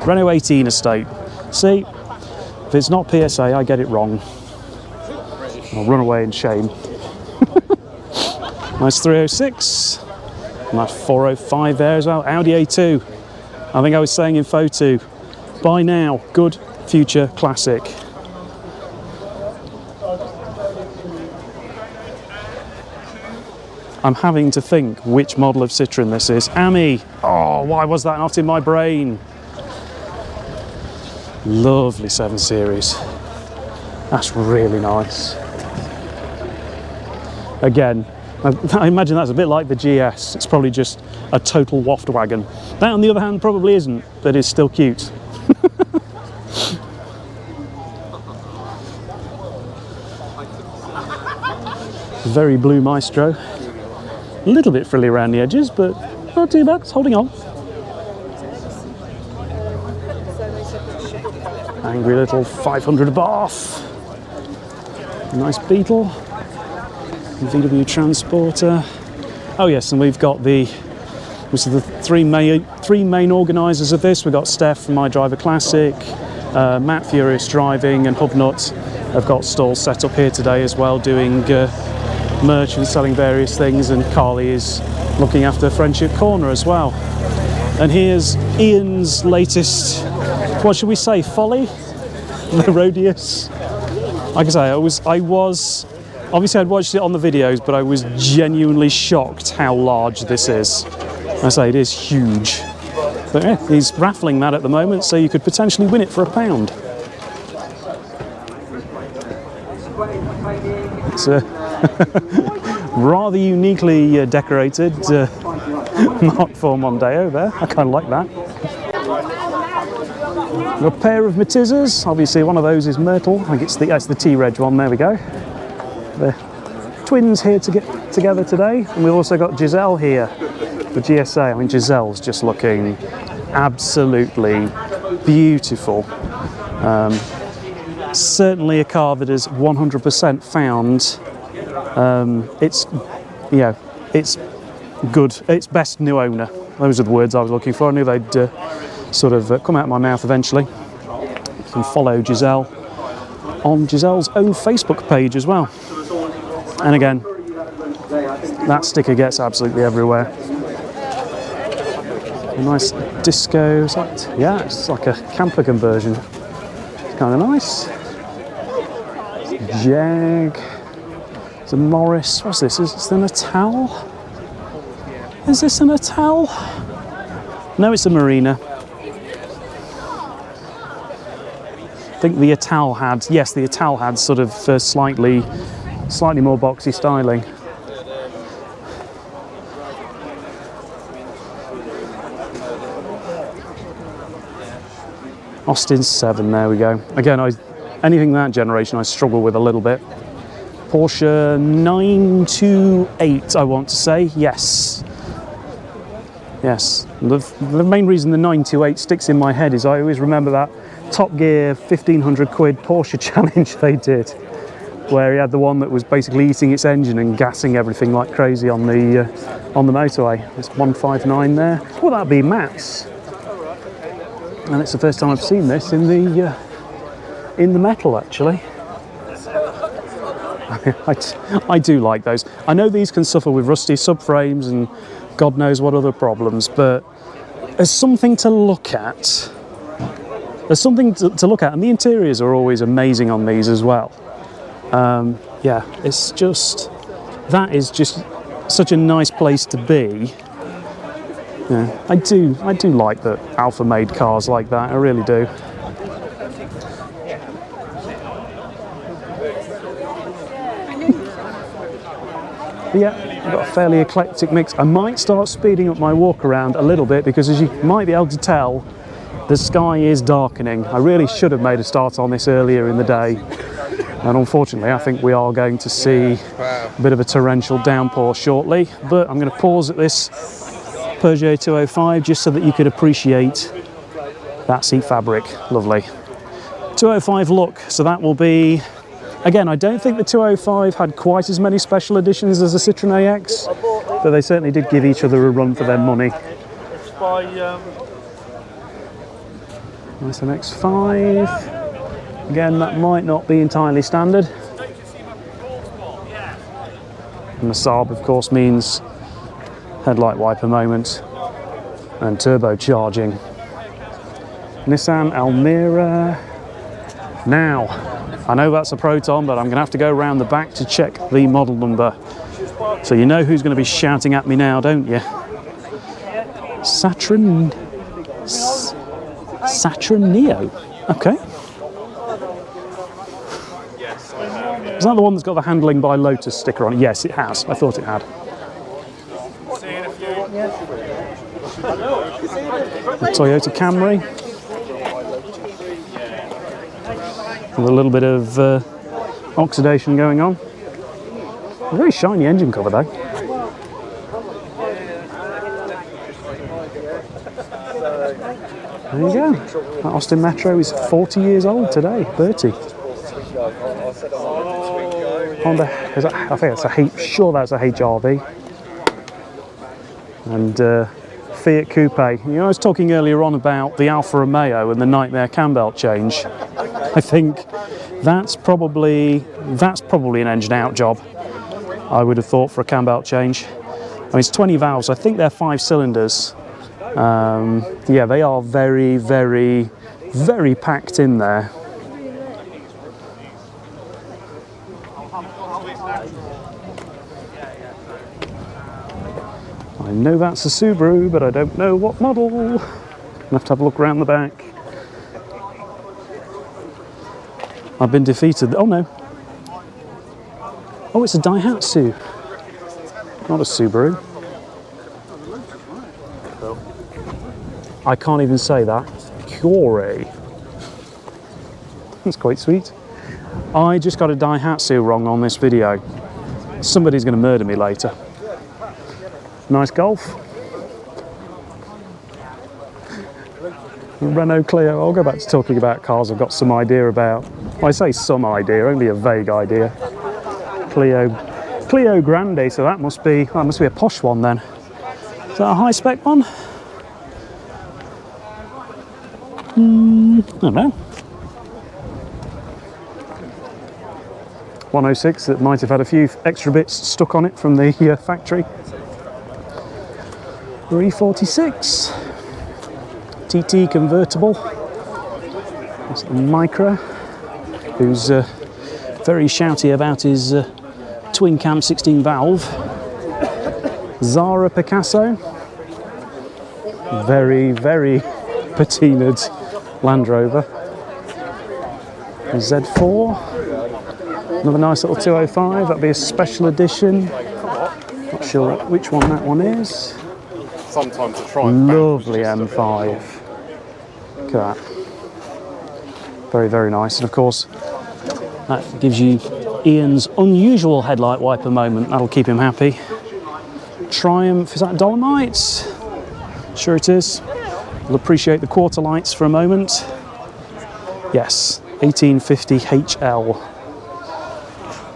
Renault 18 estate. See, if it's not PSA, I get it wrong. I'll run away in shame. Nice 306. Nice 405 there as well. Audi A2. I think I was saying in photo, buy now, good future classic. I'm having to think which model of Citroen this is. Ami. Oh, why was that not in my brain? Lovely 7 Series. That's really nice. Again, I imagine that's a bit like the GS. It's probably just a total waft wagon. That, on the other hand, probably isn't, but is still cute. Very blue Maestro. A little bit frilly around the edges, but not too bad. It's holding on. Angry little 500 Bath. Nice Beetle. VW Transporter. Oh yes, and we've got the three main organisers of this. We've got Steph from My Driver Classic, Matt Furious Driving, and Hubnut have got stalls set up here today as well, doing merch and selling various things, and Carly is looking after Friendship Corner as well. And here's Ian's latest, what should we say, folly? The Rhodius. Like I say, I was obviously I'd watched it on the videos, but I was genuinely shocked how large this is. I say it is huge. But yeah, he's raffling that at the moment, so you could potentially win it for £1. It's rather uniquely decorated Mark IV Mondeo there. I kind of like that. A pair of Matizzas. Obviously one of those is Myrtle. I think it's the T-Reg one. There we go. The twins here to get together today. And we've also got Giselle here, the GSA. I mean, Giselle's just looking absolutely beautiful. Certainly a car that is 100% found. It's good. It's best new owner. Those are the words I was looking for. I knew they'd sort of come out of my mouth eventually. You can follow Giselle on Giselle's own Facebook page as well. And again, that sticker gets absolutely everywhere. A nice disco, yeah, it's like a camper conversion. It's kind of nice. Jag. It's a Morris. What's this? Is this a Natal? Is this a Natal? No, it's a Marina. I think the Atal had, yes, the Atal had sort of slightly more boxy styling. Austin 7, there we go. Again, anything that generation I struggle with a little bit. Porsche 928, I want to say, yes. Yes, the main reason the 928 sticks in my head is I always remember that Top Gear 1500 quid Porsche challenge they did, where he had the one that was basically eating its engine and gassing everything like crazy on the motorway. It's 159 there. Well, that'd be Matt's. And it's the first time I've seen this in the metal, actually. I do like those. I know these can suffer with rusty subframes and God knows what other problems, but there's something to look at. There's something to look at, and the interiors are always amazing on these as well. Yeah, it's just, that is just such a nice place to be. Yeah, I do like that Alfa made cars like that, I really do. Yeah, I've got a fairly eclectic mix. I might start speeding up my walk around a little bit because, as you might be able to tell, the sky is darkening. I really should have made a start on this earlier in the day, and unfortunately I think we are going to see a bit of a torrential downpour shortly, but I'm going to pause at this Peugeot 205 just so that you could appreciate that seat fabric. Lovely. 205 look, so that will be, again, I don't think the 205 had quite as many special editions as the Citroen AX, but they certainly did give each other a run for their money. Nice MX-5. Again, that might not be entirely standard. And the Saab, of course, means headlight wiper moment and turbocharging. Nissan Almera. Now, I know that's a Proton, but I'm going to have to go around the back to check the model number. So you know who's going to be shouting at me now, don't you? Citroen Neo. Okay. Is that the one that's got the handling by Lotus sticker on it? Yes, it has. I thought it had. The Toyota Camry. With a little bit of oxidation going on. A very shiny engine cover though. There you go. That Austin Metro is 40 years old today, 30. Honda, I think that's sure that's a HRV. And Fiat Coupe. You know, I was talking earlier on about the Alfa Romeo and the nightmare cam belt change. I think That's probably an engine out job, I would have thought, for a cam belt change. I mean, it's 20 valves. I think they're 5 cylinders. Yeah, they are very, very, very packed in there. I know that's a Subaru, but I don't know what model. I'll have to have a look around the back. I've been defeated. Oh no. Oh, it's a Daihatsu. Not a Subaru. I can't even say that. Kore. That's quite sweet. I just got a Daihatsu wrong on this video. Somebody's going to murder me later. Nice Golf. Renault Clio. I'll go back to talking about cars I've got some idea about. Well, I say some idea, only a vague idea. Clio Grande, so that must be a posh one then. Is that a high spec one? I don't know. 106 that might have had a few extra bits stuck on it from the factory. 346 TT convertible. That's the Micra, who's very shouty about his twin cam 16 valve. Zara Picasso, very, very patinaed Land Rover. Z4, another nice little 205, that'd be a special edition. Not sure which one that one is. Sometimes to try and lovely M5. Look at that. Very, very nice. And of course, that gives you Ian's unusual headlight wiper moment. That'll keep him happy. Triumph, is that Dolomites? Sure it is. We'll appreciate the quarter lights for a moment. Yes, 1850 HL.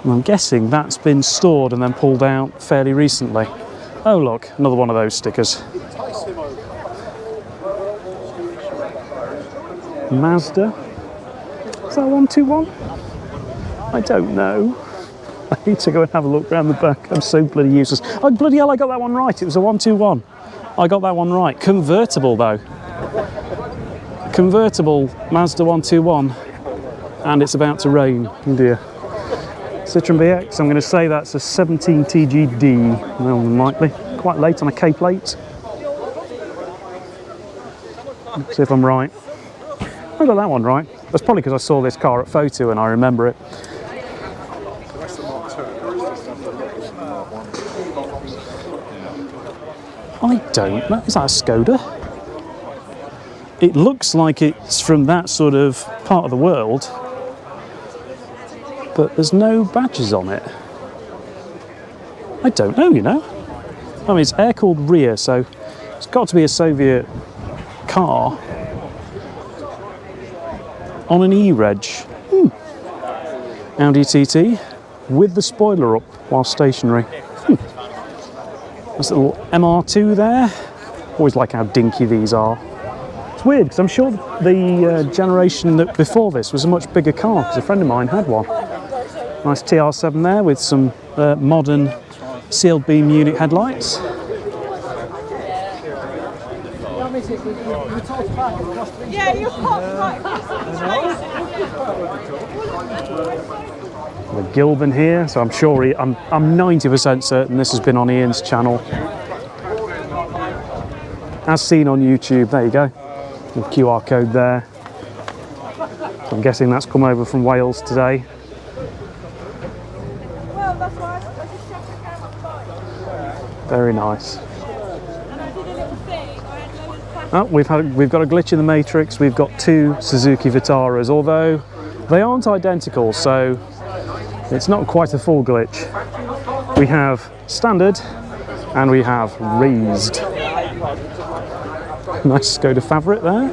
And I'm guessing that's been stored and then pulled out fairly recently. Oh look, another one of those stickers. Mazda. Is that 121? I don't know. I need to go and have a look around the back. I'm so bloody useless. Oh bloody hell, I got that one right. It was a 121. I got that one right. Convertible though. Convertible Mazda 121. And it's about to rain. Oh dear. Citroen BX, I'm going to say that's a 17 TGD, more than likely. Quite late on a K plate. Let's see if I'm right. I got that one right. That's probably because I saw this car at Photo and I remember it. I don't know. Is that a Skoda? It looks like it's from that sort of part of the world. But there's no badges on it. I don't know, you know. I mean, it's air-cooled rear, so it's got to be a Soviet car on an E-reg. Audi TT with the spoiler up while stationary. There's a little MR2 there. Always like how dinky these are. It's weird, because I'm sure the generation that before this was a much bigger car, because a friend of mine had one. Nice TR7 there with some modern sealed beam unit headlights. Yeah, you can't. The Gilban here, so I'm sure I'm 90% certain this has been on Ian's channel. As seen on YouTube, there you go. The QR code there. So I'm guessing that's come over from Wales today. Very nice. Oh, we've got a glitch in the matrix. We've got two Suzuki Vitaras, although they aren't identical, so it's not quite a full glitch. We have standard and we have raised. Nice Skoda Favourite there.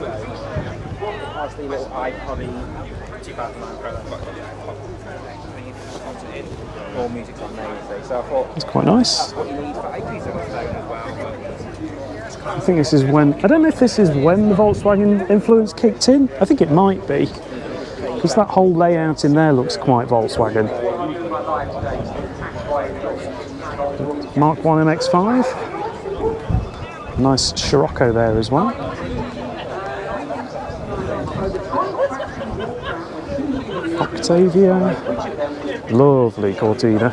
It's quite nice. I think this is when, I don't know if this is when the Volkswagen influence kicked in. I think it might be. Because that whole layout in there looks quite Volkswagen. Mark 1 MX-5. Nice Scirocco there as well. Octavia. Lovely Cortina.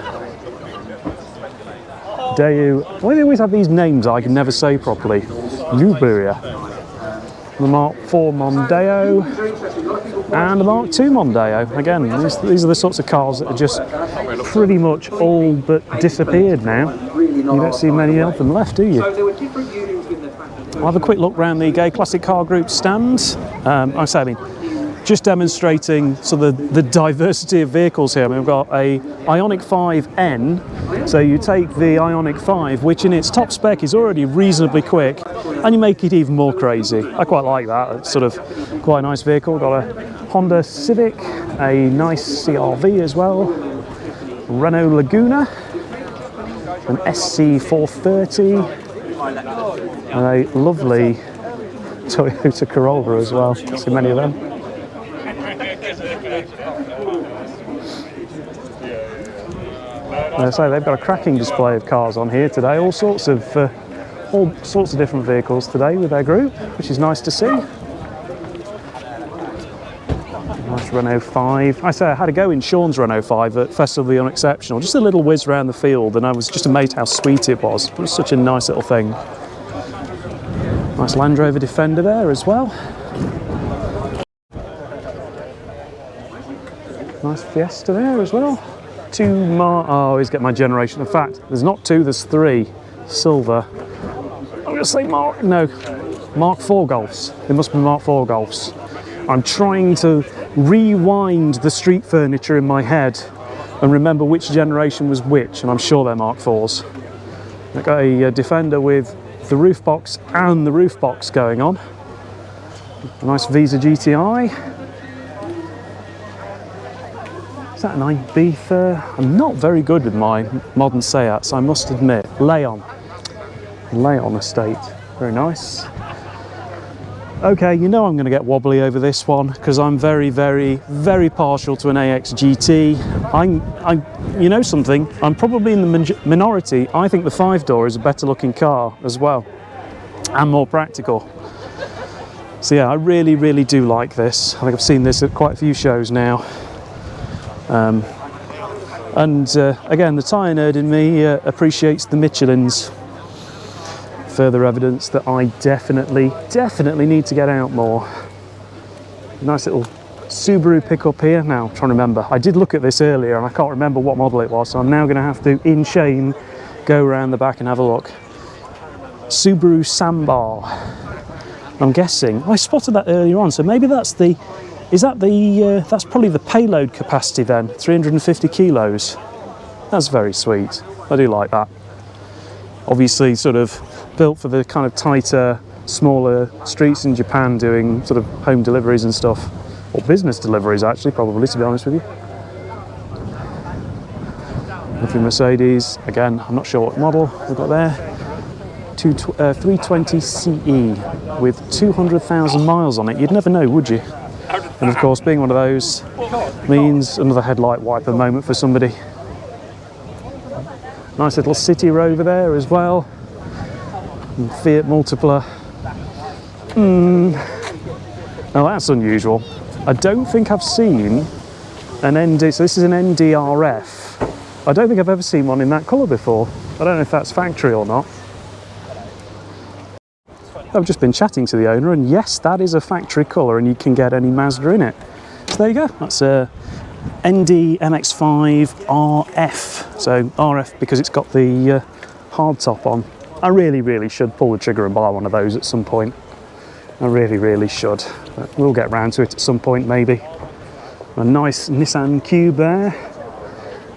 Daewoo. Why do they always have these names I can never say properly? Luberia. The Mark 4 Mondeo and the Mark 2 Mondeo. Again, these are the sorts of cars that are just pretty much all but disappeared now. You don't see many of them left, do you? I'll have a quick look around the Gay Classic Car Group stand. Just demonstrating sort of the diversity of vehicles here. I mean, we've got a Ioniq 5N, so you take the Ioniq 5, which in its top spec is already reasonably quick, and you make it even more crazy. I quite like that. It's sort of quite a nice vehicle. Got a Honda Civic, a nice CR-V as well, Renault Laguna, an SC430, and a lovely Toyota Corolla as well. So many of them. So they've got a cracking display of cars on here today, all sorts of different vehicles today with their group, which is nice to see. Nice Renault 5. I had to go in Sean's Renault 5 at Festival of the Unexceptional, just a little whiz around the field, and I was just amazed how sweet it was. It was such a nice little thing. Nice Land Rover Defender there as well. Nice Fiesta there as well. I always get my generation. In fact, there's not two, there's three. Silver. I'm going to say Mark 4 Golfs. It must be Mark 4 Golfs. I'm trying to rewind the street furniture in my head and remember which generation was which, and I'm sure they're Mark 4s. I've got a Defender with the roof box and the roof box going on. A nice Visa GTI. Is that an Ibiza? I'm not very good with my modern Seats, I must admit. Leon estate. Very nice. Okay, you know I'm going to get wobbly over this one because I'm very, very, very partial to an AX GT. You know something? I'm probably in the minority. I think the 5-door is a better looking car as well and more practical. So yeah, I really, really do like this. I think I've seen this at quite a few shows now. Again, the tyre nerd in me appreciates the Michelins. Further evidence that I definitely need to get out more. Nice little Subaru pickup here. Now, I'm trying to remember. I did look at this earlier and I can't remember what model it was, so I'm now going to have to, in shame, go around the back and have a look. Subaru Sambar. I'm guessing. I spotted that earlier on, so maybe that's the... that's probably the payload capacity then, 350 kilos. That's very sweet. I do like that. Obviously sort of built for the kind of tighter, smaller streets in Japan doing sort of home deliveries and stuff. Or business deliveries actually, probably, to be honest with you. Lovely Mercedes. Again, I'm not sure what model we've got there. 320 CE with 200,000 miles on it. You'd never know, would you? And of course, being one of those means another headlight wiper moment for somebody. Nice little City Rover there as well. And Fiat Multipla. Now that's unusual. I don't think I've seen an ND, so this is an NDRF. I don't think I've ever seen one in that colour before. I don't know if that's factory or not. I've just been chatting to the owner, and yes, that is a factory colour, and you can get any Mazda in it. So there you go. That's a ND MX-5 RF. So RF because it's got the hard top on. I really, really should pull the trigger and buy one of those at some point. I really, really should. But we'll get round to it at some point, maybe. A nice Nissan Cube there.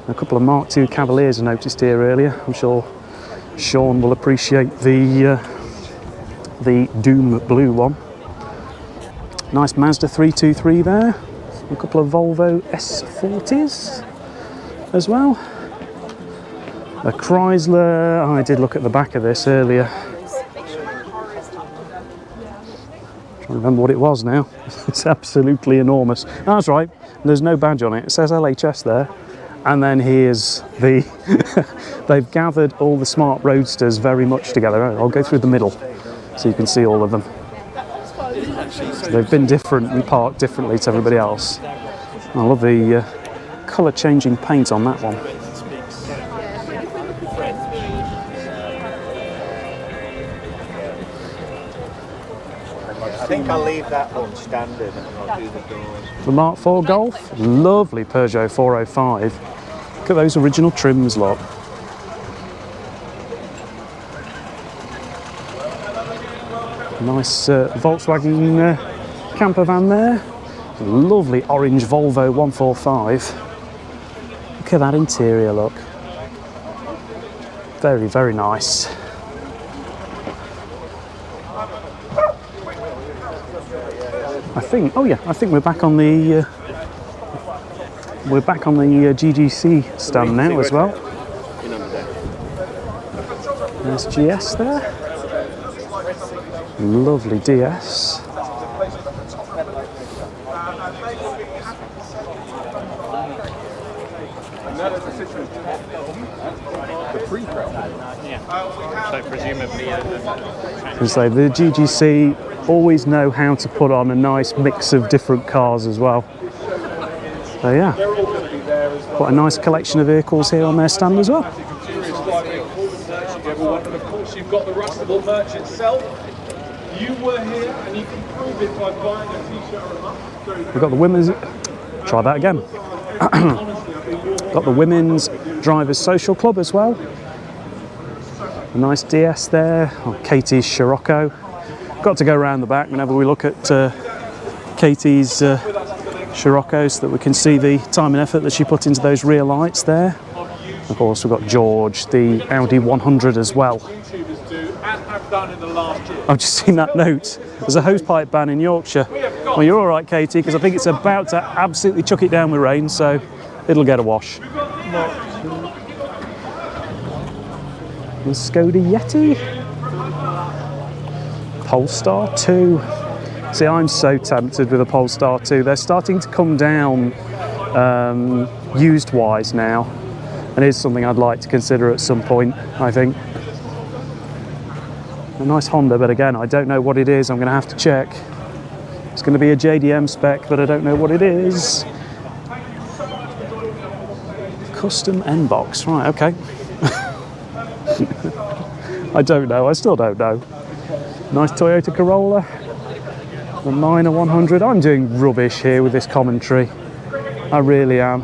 A couple of Mark II Cavaliers I noticed here earlier. I'm sure Sean will appreciate the Doom Blue one. Nice Mazda 323 there. A couple of Volvo S40s as well. A Chrysler. I did look at the back of this earlier. Trying to remember what it was now. It's absolutely enormous. Oh, that's right. There's no badge on it. It says LHS there. And then here's the... they've gathered all the smart roadsters very much together. I'll go through the middle so you can see all of them. So they've been different and parked differently to everybody else. I love the colour changing paint on that one. I think I'll leave that one standard and I'll do the doors. The Mark IV Golf, lovely Peugeot 405. Look at those original trims, look. Nice Volkswagen camper van there. Lovely orange Volvo 145. Look at that interior, look. Very, very nice. I think we're back on the GGC stand now as well. There's GS there. Lovely DS. So presumably, So the GGC always know how to put on a nice mix of different cars as well. So yeah, quite a nice collection of vehicles here on their stand as well. And of course you've got the Rustival merch itself. You were here and you can prove it by buying a t-shirt or a mug. We've got the women's, try that again. Got the Women's Drivers Social Club as well. A nice DS there, oh, Katie's Scirocco. Got to go around the back whenever we look at Katie's Scirocco so that we can see the time and effort that she put into those rear lights there. Of course, we've got George, the Audi 100 as well. I've just seen that note. There's a hosepipe ban in Yorkshire. Well, you're all right, Katie, because I think it's about to absolutely chuck it down with rain, so it'll get a wash. The Skoda Yeti. Polestar 2. See, I'm so tempted with a Polestar 2. They're starting to come down used-wise now. And it's something I'd like to consider at some point, I think. A nice Honda, but again, I don't know what it is. I'm going to have to check. It's going to be a JDM spec, but I don't know what it is. Custom N-Box, right, okay. I don't know, I still don't know. Nice Toyota Corolla. The Minor 100. I'm doing rubbish here with this commentary. I really am.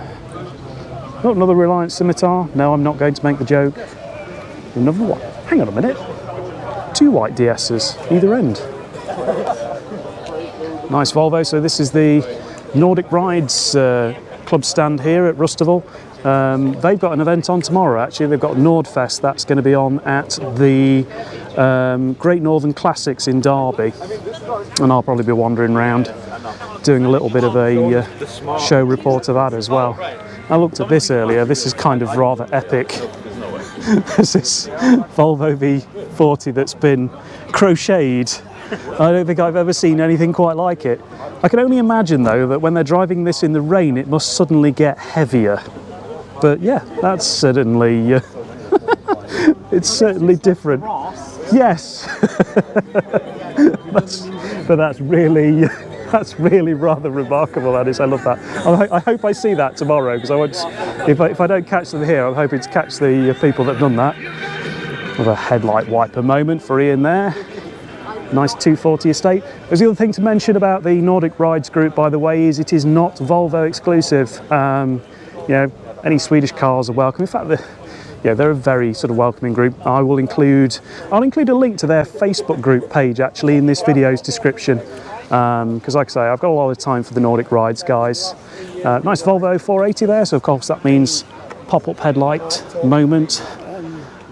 Oh, another Reliance Scimitar. No, I'm not going to make the joke. Another one. Hang on a minute. 2 white DS's, either end. Nice Volvo. So this is the Nordic Rides club stand here at Rustival. They've got an event on tomorrow, actually. They've got Nordfest. That's going to be on at the Great Northern Classics in Derby. And I'll probably be wandering around doing a little bit of a show report of that as well. I looked at this earlier. This is kind of rather epic. There's this Volvo V40 that's been crocheted. I don't think I've ever seen anything quite like it. I can only imagine, though, that when they're driving this in the rain, it must suddenly get heavier. But yeah, that's certainly, it's certainly different. Yes, that's really rather remarkable. That is, I love that. I hope I see that tomorrow, because I want. If I don't catch them here, I'm hoping to catch the people that've done that. With a headlight wiper moment for Ian there. Nice 240 estate. There's the other thing to mention about the Nordic Rides group, by the way, is it is not Volvo exclusive. You know, any Swedish cars are welcome. In fact, they're a very sort of welcoming group. I'll include a link to their Facebook group page actually in this video's description. Because like I say, I've got a lot of time for the Nordic Rides guys. Nice Volvo 480 there, so of course that means pop-up headlight moment.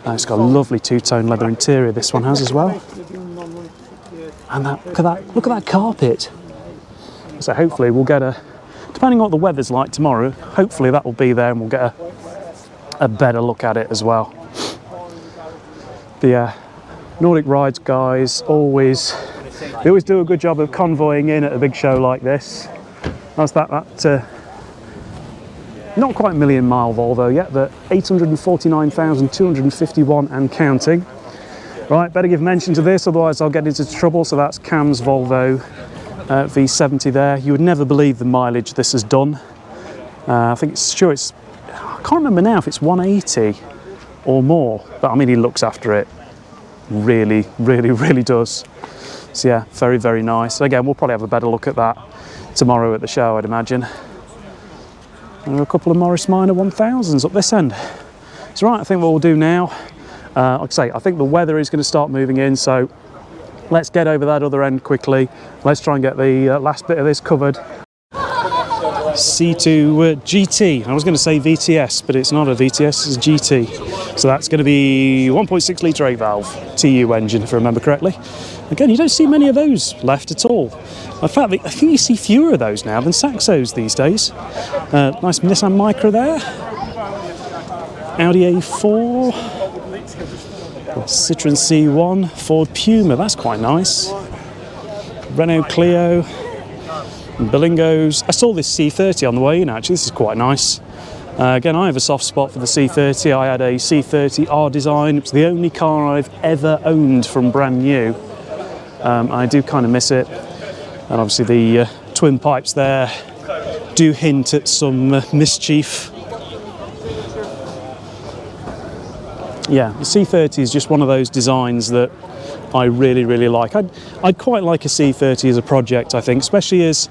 It's got a lovely two-tone leather interior, this one has as well. And look at that carpet. So hopefully we'll get depending on what the weather's like tomorrow, hopefully that will be there and we'll get a better look at it as well. But yeah, Nordic Rides guys they always do a good job of convoying in at a big show like this. That's that not quite a million mile Volvo yet, but 849,251 and counting. Right, better give mention to this, otherwise I'll get into trouble. So that's Cam's Volvo V70 there. You would never believe the mileage this has done. I think it's sure it's, I can't remember now if it's 180 or more, but I mean, he looks after it. Really, really, really does. So yeah, very, very nice. Again, we'll probably have a better look at that tomorrow at the show, I'd imagine. There are a couple of Morris Minor 1000s up this end. So right, I think what we'll do now, like I say, I think the weather is going to start moving in, so let's get over that other end quickly. Let's try and get the last bit of this covered. C2 GT. I was going to say VTS, but it's not a VTS, it's a GT. So that's going to be 1.6 litre 8 valve TU engine, if I remember correctly. Again, you don't see many of those left at all. In fact, I think you see fewer of those now than Saxos these days. Nice Nissan Micra there. Audi A4. Citroen C1. Ford Puma, that's quite nice. Renault Clio. Bilingos. I saw this C30 on the way in, actually. This is quite nice. Again, I have a soft spot for the C30. I had a C30 R Design. It's the only car I've ever owned from brand new. I do kind of miss it. And obviously the twin pipes there do hint at some mischief. Yeah, the C30 is just one of those designs that I really, really like. I'd quite like a C30 as a project, I think, especially as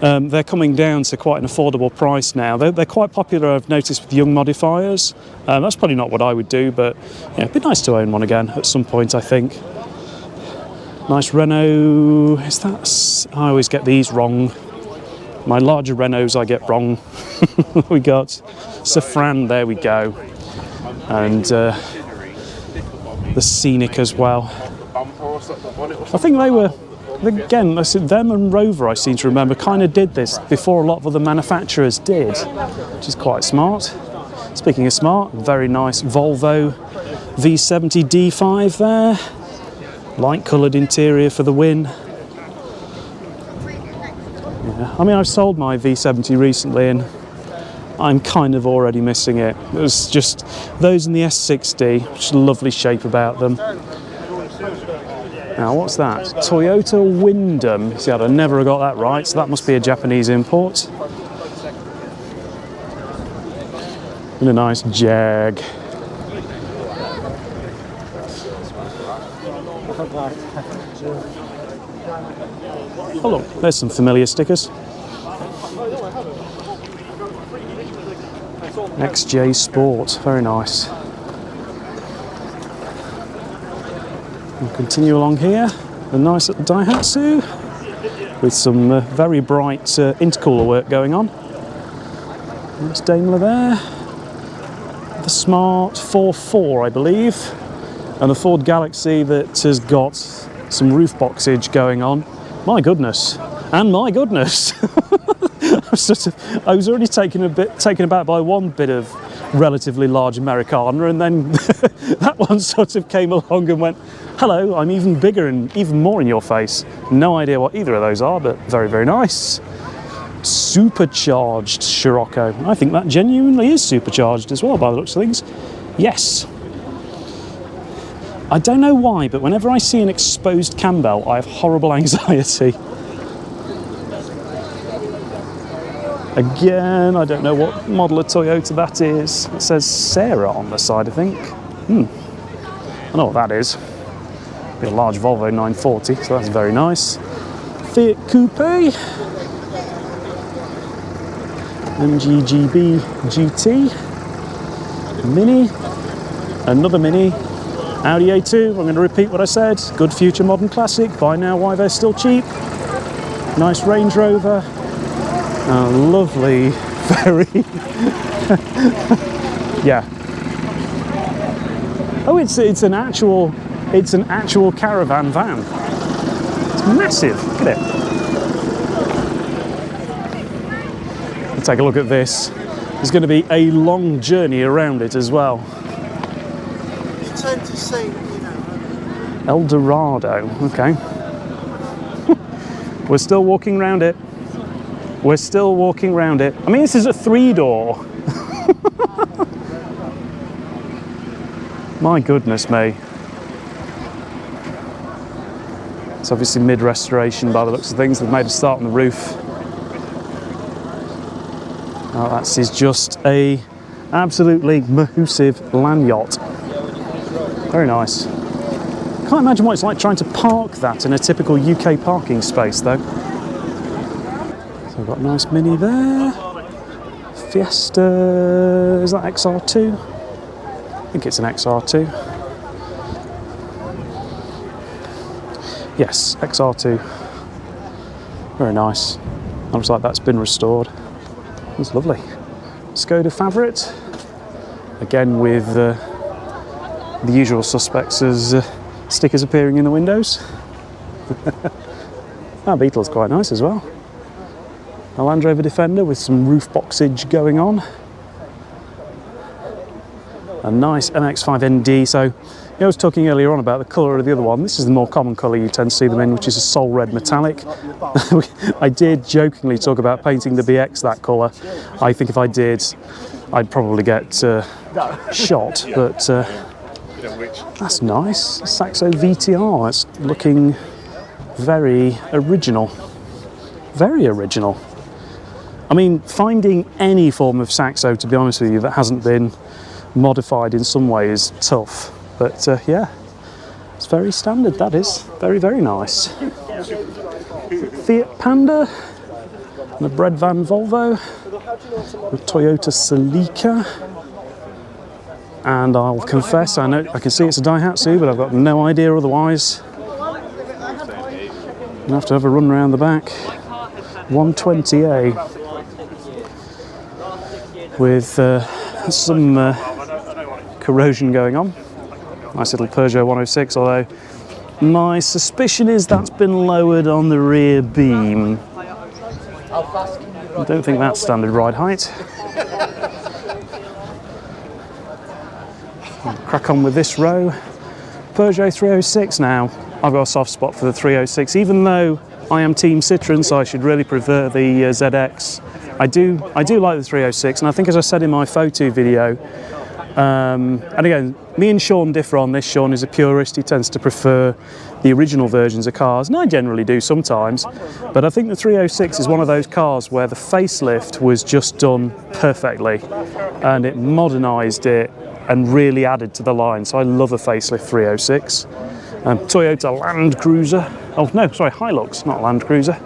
they're coming down to quite an affordable price now. They're quite popular, I've noticed, with young modifiers. That's probably not what I would do, but yeah, it'd be nice to own one again at some point, I think. Nice Renault, is that, I always get these wrong. My larger Renaults I get wrong. We got Safran, there we go. And the Scenic as well. I think they were, again, them and Rover, I seem to remember, kind of did this before a lot of other manufacturers did, which is quite smart. Speaking of smart, very nice Volvo V70 D5 there. Light coloured interior for the win. Yeah. I mean, I've sold my V70 recently and I'm kind of already missing it. It was just those in the S60, which is a lovely shape about them. Now, what's that? Toyota Wyndham. See, I never got that right, so that must be a Japanese import. And a nice Jag. Oh look, there's some familiar stickers. XJ Sport, very nice. We'll continue along here. A nice little Daihatsu with some very bright intercooler work going on. Nice Daimler there. The Smart 4.4, I believe. And a Ford Galaxy that has got some roof boxage going on. My goodness, and my goodness. I was already taken aback by one bit of relatively large Americana, and then that one sort of came along and went, hello, I'm even bigger and even more in your face. No idea what either of those are, but very, very nice. Supercharged Scirocco. I think that genuinely is supercharged as well by the looks of things. Yes. I don't know why, but whenever I see an exposed cam belt, I have horrible anxiety. Again, I don't know what model of Toyota that is. It says Sarah on the side, I think. I know what that is. Be a large Volvo 940, so that's very nice. Fiat Coupe. MGGB GT. Mini. Another Mini. Audi A2, I'm going to repeat what I said. Good future modern classic. Buy now while they're still cheap. Nice Range Rover. Lovely, very... yeah. Oh, it's an actual caravan van. It's massive. Look at it. We'll take a look at this. There's going to be a long journey around it as well. To say, you know, Eldorado, okay. We're still walking around it. We're still walking around it. I mean, this is a 3-door. My goodness me. It's obviously mid-restoration by the looks of things. They've made a start on the roof. Oh, that is just a absolutely massive land yacht. Very nice. Can't imagine what it's like trying to park that in a typical UK parking space though. So we've got a nice Mini there. Fiesta, is that XR2? I think it's an XR2. Yes, XR2. Very nice. Looks like that's been restored. It's lovely. Skoda Favorit. Again with the usual suspects as stickers appearing in the windows. That Beetle's quite nice as well. A Land Rover Defender with some roof boxage going on. A nice MX-5 ND. So I was talking earlier on about the colour of the other one. This is the more common colour you tend to see them in, which is a Soul Red Metallic. I did jokingly talk about painting the BX that colour. I think if I did, I'd probably get shot, but that's nice. Saxo VTR, it's looking very original. Very original. I mean, finding any form of Saxo, to be honest with you, that hasn't been modified in some way is tough. But yeah, it's very standard, that is. Very, very nice. Fiat Panda, and a bread van Volvo, a Toyota Celica, and I'll confess, I can see it's a Daihatsu, but I've got no idea otherwise. I'll have to have a run around the back. 120A with some corrosion going on. Nice little Peugeot 106, although my suspicion is that's been lowered on the rear beam. I don't think that's standard ride height. Crack on with this row. Peugeot 306 now. I've got a soft spot for the 306, even though I am Team Citroen, so I should really prefer the ZX. I do like the 306, and I think, as I said in my photo video, and again, me and Sean differ on this. Sean is a purist, he tends to prefer the original versions of cars, and I generally do sometimes, but I think the 306 is one of those cars where the facelift was just done perfectly, and it modernised it and really added to the line, so I love a facelift 306. Toyota Land Cruiser, oh no, sorry, Hilux, not Land Cruiser.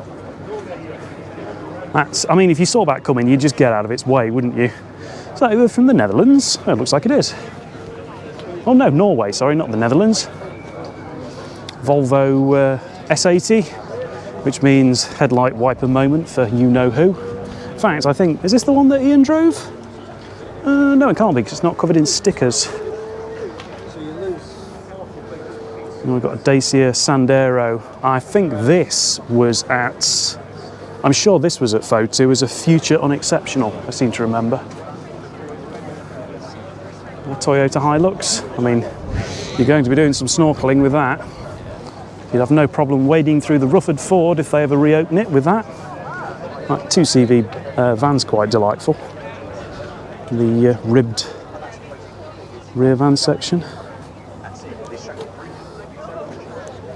That's, I mean, if you saw that coming, you'd just get out of its way, wouldn't you? So we're from the Netherlands. Oh, it looks like it is. Oh no, Norway, sorry, not the Netherlands. Volvo S80, which means headlight wiper moment for you-know-who. In fact, I think, is this the one that Ian drove? No, it can't be, because it's not covered in stickers. And we've got a Dacia Sandero. I think this was at, I'm sure this was at Photo. It was a Future Unexceptional, I seem to remember. A Toyota Hilux. I mean, you're going to be doing some snorkeling with that. You'd have no problem wading through the Rufford Ford if they ever reopen it with that. That 2CV van's quite delightful. The ribbed rear van section.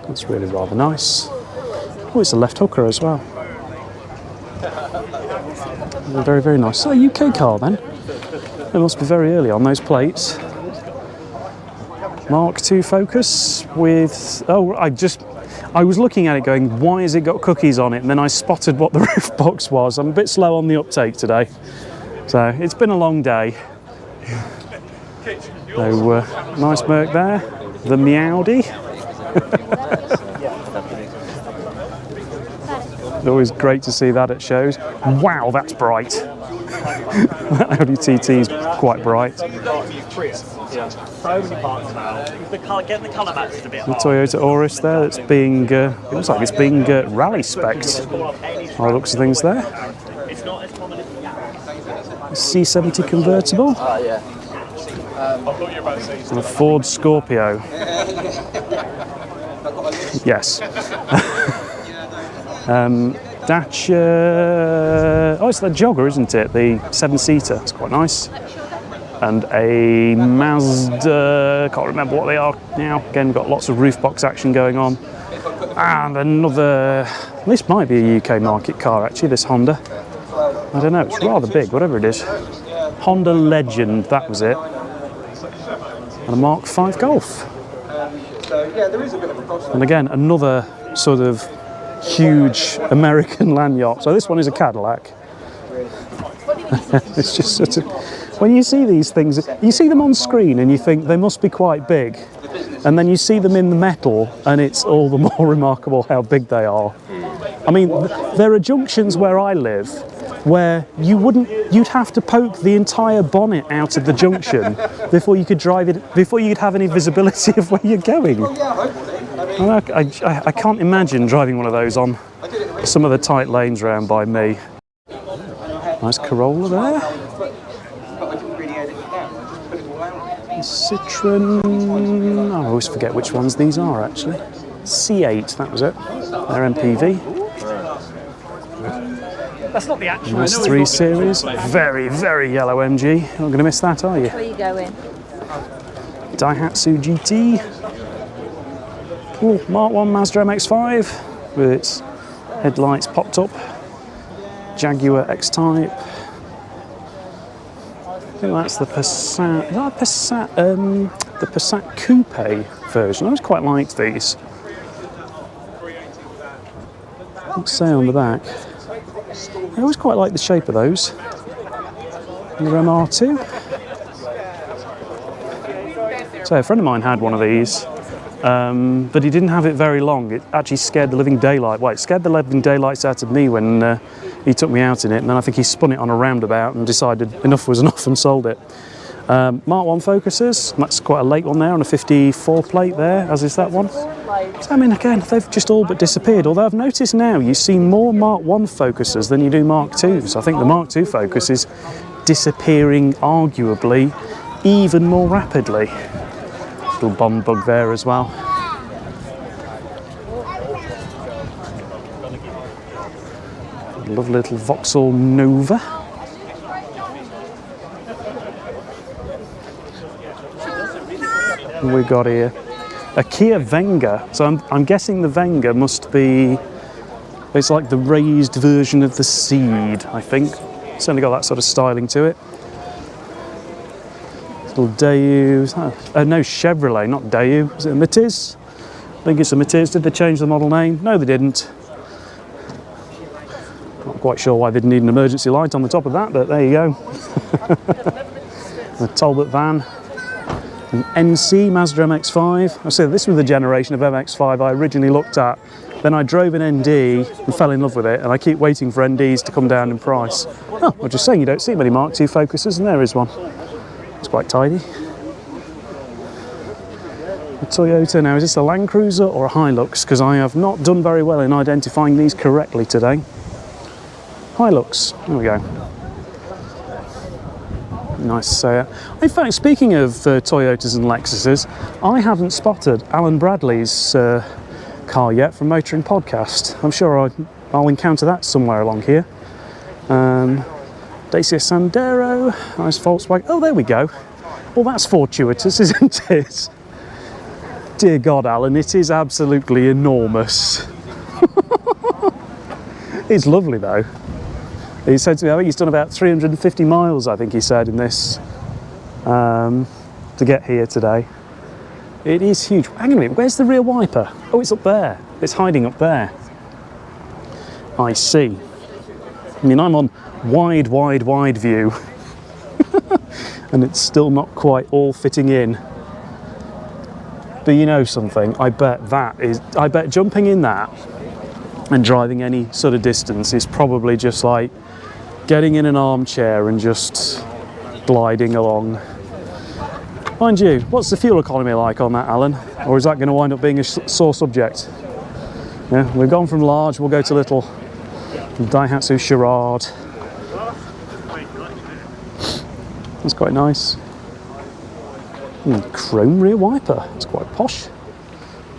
That's really rather nice. Oh, it's a left hooker as well. Very, very nice. So, a UK car then. It must be very early on those plates. Mark II Focus with, oh, I was looking at it going, why has it got cookies on it? And then I spotted what the roof box was. I'm a bit slow on the uptake today. So, it's been a long day. So, nice Merc there. The Meowdy. Always great to see that at shows. Wow, that's bright. That Audi TT is quite bright. The Toyota Auris there, that's being, it looks like it's being rally spec'd. By the looks of things there. C70 convertible. And a Ford Scorpio. Yes. Dacia, oh, it's the Jogger, isn't it? The 7-seater, it's quite nice. and a Mazda, can't remember what they are now. Again, got lots of roof box action going on. And another, this might be a UK market car actually, this Honda. I don't know, it's rather big, whatever it is. Honda Legend, that was it. And a Mark V Golf. And again, another sort of huge American land yacht. So this one is a Cadillac. It's just sort of, when you see these things, you see them on screen and you think they must be quite big. And then you see them in the metal and it's all the more remarkable how big they are. I mean, there are junctions where I live where you'd have to poke the entire bonnet out of the junction before you could drive it, before you could have any visibility of where you're going. I can't imagine driving one of those on some of the tight lanes around by me. Nice Corolla there. Citroen, I always forget which ones these are actually. C8, that was it. They're MPV. That's not the actual. Nice 3 Series. Very, very yellow MG. You're not going to miss that, are you? Where are you going? Daihatsu GT. Ooh, Mark 1 Mazda MX-5 with its headlights popped up. Jaguar X-Type. I think that's the Passat. Is that the Passat Coupe version? I always quite liked these. Let's say on the back. I always quite like the shape of those. And the MR2. So a friend of mine had one of these, but he didn't have it very long. It actually scared the living daylight. Well, it scared the living daylights out of me when he took me out in it, and then I think he spun it on a roundabout and decided enough was enough and sold it. Mark 1 Focuses, that's quite a late one there on a 54 plate there, as is that one. So, I mean, again, they've just all but disappeared, although I've noticed now you see more Mark 1 Focuses than you do Mark 2s. I think the Mark 2 Focus is disappearing, arguably, even more rapidly. Little bomb bug there as well. Lovely little Vauxhall Nova. And we got here a Kia Venga. So I'm guessing the Venga must be, it's like the raised version of the Seed, I think. It's only got that sort of styling to it. Little Daewoo. No, Chevrolet, not Daewoo. Is it a Matiz? I think it's a Matiz. Did they change the model name? No, they didn't. Not quite sure why they didn't need an emergency light on the top of that, but there you go. A Talbot van. An NC Mazda MX-5. I said this was the generation of MX-5 I originally looked at. Then I drove an ND and fell in love with it, and I keep waiting for NDs to come down in price. Oh, I'm just saying you don't see many Mark II Focuses, and there is one. It's quite tidy. A Toyota, now is this a Land Cruiser or a Hilux? Because I have not done very well in identifying these correctly today. Hilux, there we go. Nice to say it. In fact, speaking of Toyotas and Lexuses, I haven't spotted Alan Bradley's car yet from Motoring Podcast. I'm sure I'll encounter that somewhere along here. Dacia Sandero, nice Volkswagen. Oh, there we go. Well, that's fortuitous, isn't it? Dear God, Alan, it is absolutely enormous. It's lovely, though. He said to me, I think he's done about 350 miles, I think he said, in this, to get here today. It is huge. Hang on a minute, where's the rear wiper? Oh, it's up there. It's hiding up there. I see. I mean, I'm on wide view. And it's still not quite all fitting in. But you know something, I bet jumping in that and driving any sort of distance is probably just like getting in an armchair and just gliding along. Mind you, what's the fuel economy like on that, Alan? Or is that going to wind up being a sore subject? Yeah, we've gone from large, we'll go to little. Daihatsu Charade. That's quite nice. Chrome rear wiper. It's quite posh.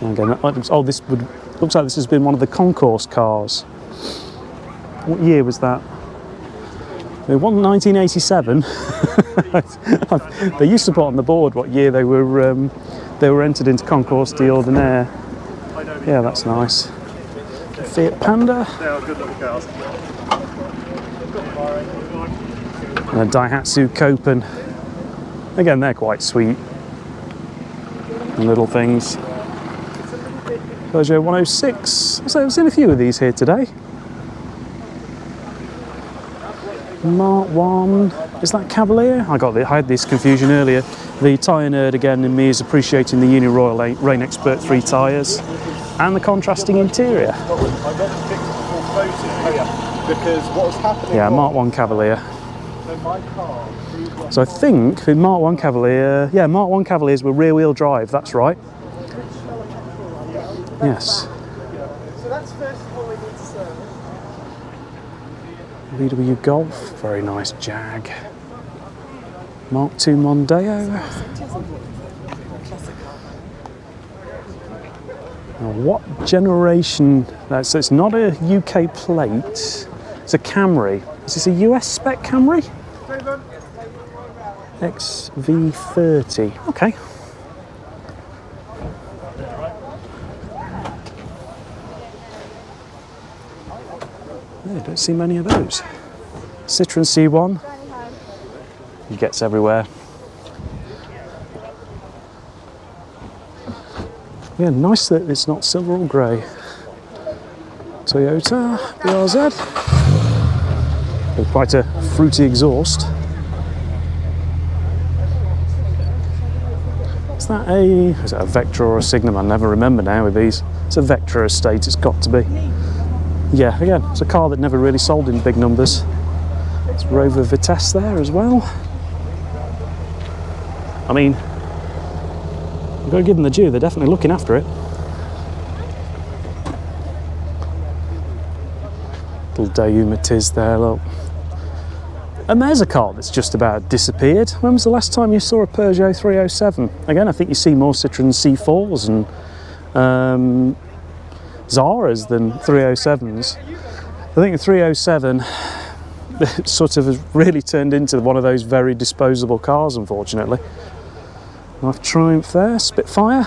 And again, looks like this has been one of the concourse cars. What year was that? They won 1987. They used to put on the board what year they were entered into Concours d'Ordinaire. Yeah, that's nice. Fiat Panda. And a Daihatsu Copen. Again, they're quite sweet. Little things. Peugeot 106. So I've seen a few of these here today. Mark 1. Is that Cavalier? I had this confusion earlier. The tyre nerd again in me is appreciating the Uni Royal Rain Expert 3 tyres and the contrasting interior. Because what was happening? Yeah, Mark 1 Cavalier. So I think in Mark 1 Cavalier, yeah, Mark 1 Cavaliers were rear-wheel drive, that's right. Yes. So that's first of all we need to serve. VW Golf, very nice Jag. Mark II Mondeo. Now what generation? So it's not a UK plate. It's a Camry. Is this a US spec Camry? XV30. Okay. I don't see many of those. Citroen C1. He gets everywhere. Yeah, nice that it's not silver or grey. Toyota BRZ. Oh, quite a fruity exhaust. Is that a Vectra or a Signum? I never remember now with these. It's a Vectra estate, it's got to be. Yeah, again, it's a car that never really sold in big numbers. It's Rover Vitesse there as well. I mean, I've got to give them the due, they're definitely looking after it. Little Daewoo Matiz there, look. And there's a car that's just about disappeared. When was the last time you saw a Peugeot 307? Again, I think you see more Citroen C4s and Zaras than 307s. I think the 307 sort of has really turned into one of those very disposable cars, unfortunately. Nice Triumph there, Spitfire.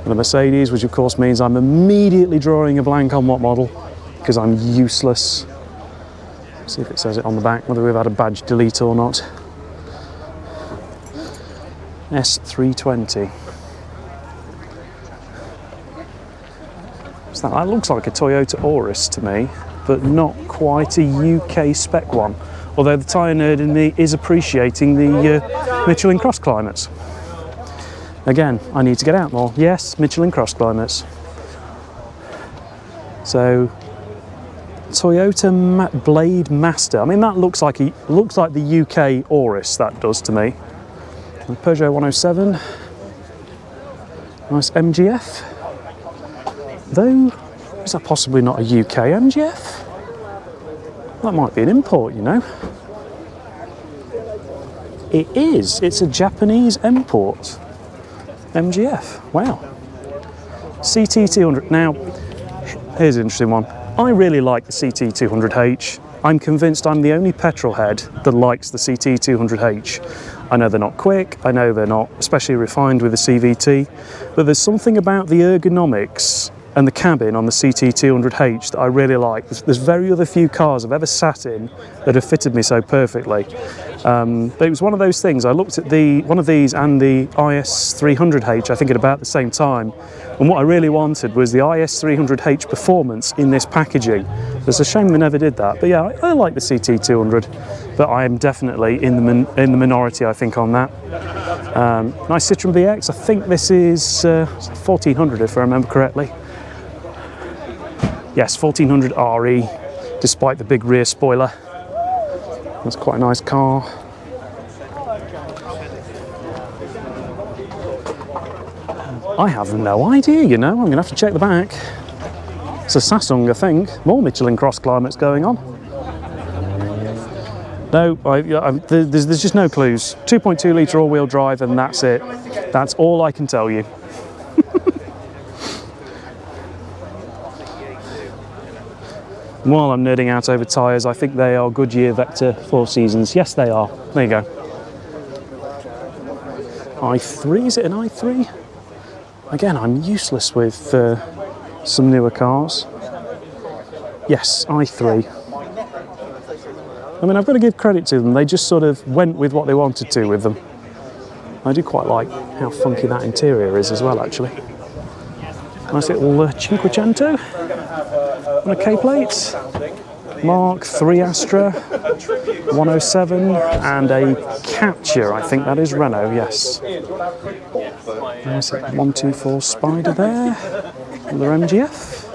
And a Mercedes, which of course means I'm immediately drawing a blank on what model, because I'm useless. Let's see if it says it on the back, whether we've had a badge delete or not. S320. So that looks like a Toyota Auris to me, but not quite a UK spec one. Although the tyre nerd in me is appreciating the Michelin Cross Climates. Again, I need to get out more. Yes, Michelin Cross Climates. So, Toyota Blade Master. I mean, that looks like the UK Auris. That does to me. And Peugeot 107. Nice MGF. Though, is that possibly not a UK MGF? That might be an import, you know. It is. It's a Japanese import. MGF. Wow. CT200. Now, here's an interesting one. I really like the CT200H. I'm convinced I'm the only petrol head that likes the CT200H. I know they're not quick, I know they're not especially refined with the CVT, but there's something about the ergonomics and the cabin on the CT200H that I really like. There's very few cars I've ever sat in that have fitted me so perfectly. But it was one of those things. I looked at one of these and the IS300H, I think at about the same time, and what I really wanted was the IS300H performance in this packaging. It's a shame they never did that. But yeah, I like the CT200, but I am definitely in the minority, I think, on that. Nice Citroen BX. I think this is 1400 if I remember correctly. Yes, 1400 RE, despite the big rear spoiler. That's quite a nice car. I have no idea, you know. I'm going to have to check the back. It's a Samsung, I think. More Michelin Cross Climates going on. No, there's just no clues. 2.2 litre all-wheel drive, and that's it. That's all I can tell you. While I'm nerding out over tyres, I think they are Goodyear Vector 4 Seasons. Yes, they are. There you go. i3, is it an i3? Again, I'm useless with some newer cars. Yes, i3. I mean, I've got to give credit to them. They just sort of went with what they wanted to with them. I do quite like how funky that interior is as well, actually. Nice little Cinquecento on a K-plate. Mark III Astra, 107, and a Capture, I think that is Renault, yes. Nice 124 Spider there, another MGF.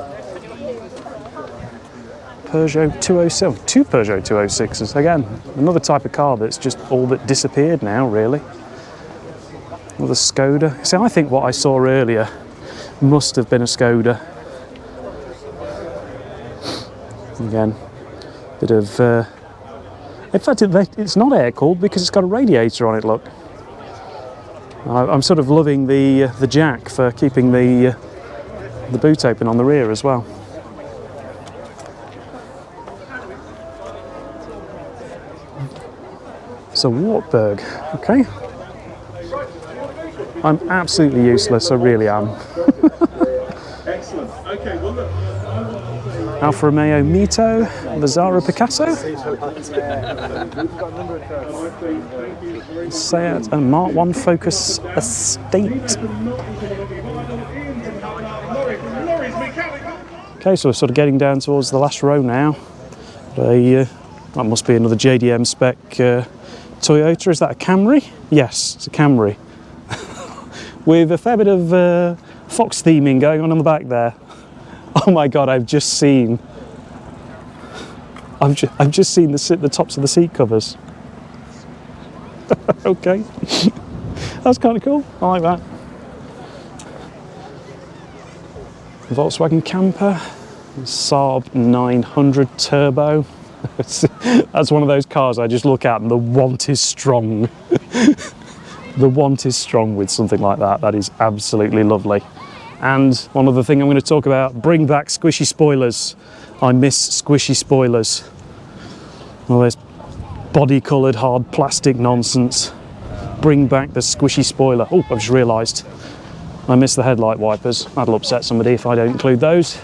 Peugeot 207, two Peugeot 206s, again, another type of car that's just all but disappeared now, really. Another Skoda. See, I think what I saw earlier must have been a Skoda. Again, bit of... in fact, it's not air-cooled because it's got a radiator on it, look. I'm sort of loving the jack for keeping the boot open on the rear as well. So Wartburg, okay. I'm absolutely useless, I really am. Excellent. Okay, well look. Alfa Romeo Mito, the Zara Picasso. Seat and Mark 1 Focus Estate. Okay, so we're sort of getting down towards the last row now. That must be another JDM spec Toyota. Is that a Camry? Yes, it's a Camry. With a fair bit of Fox theming going on the back there. Oh my God! I've just seen the tops of the seat covers. Okay, that's kind of cool. I like that. Volkswagen Camper, Saab 900 Turbo. That's one of those cars I just look at and the want is strong. The want is strong with something like that. That is absolutely lovely. And one other thing I'm going to talk about, bring back squishy spoilers. I miss squishy spoilers. All this body-coloured hard plastic nonsense. Bring back the squishy spoiler. Oh, I've just realised I miss the headlight wipers. That'll upset somebody if I don't include those.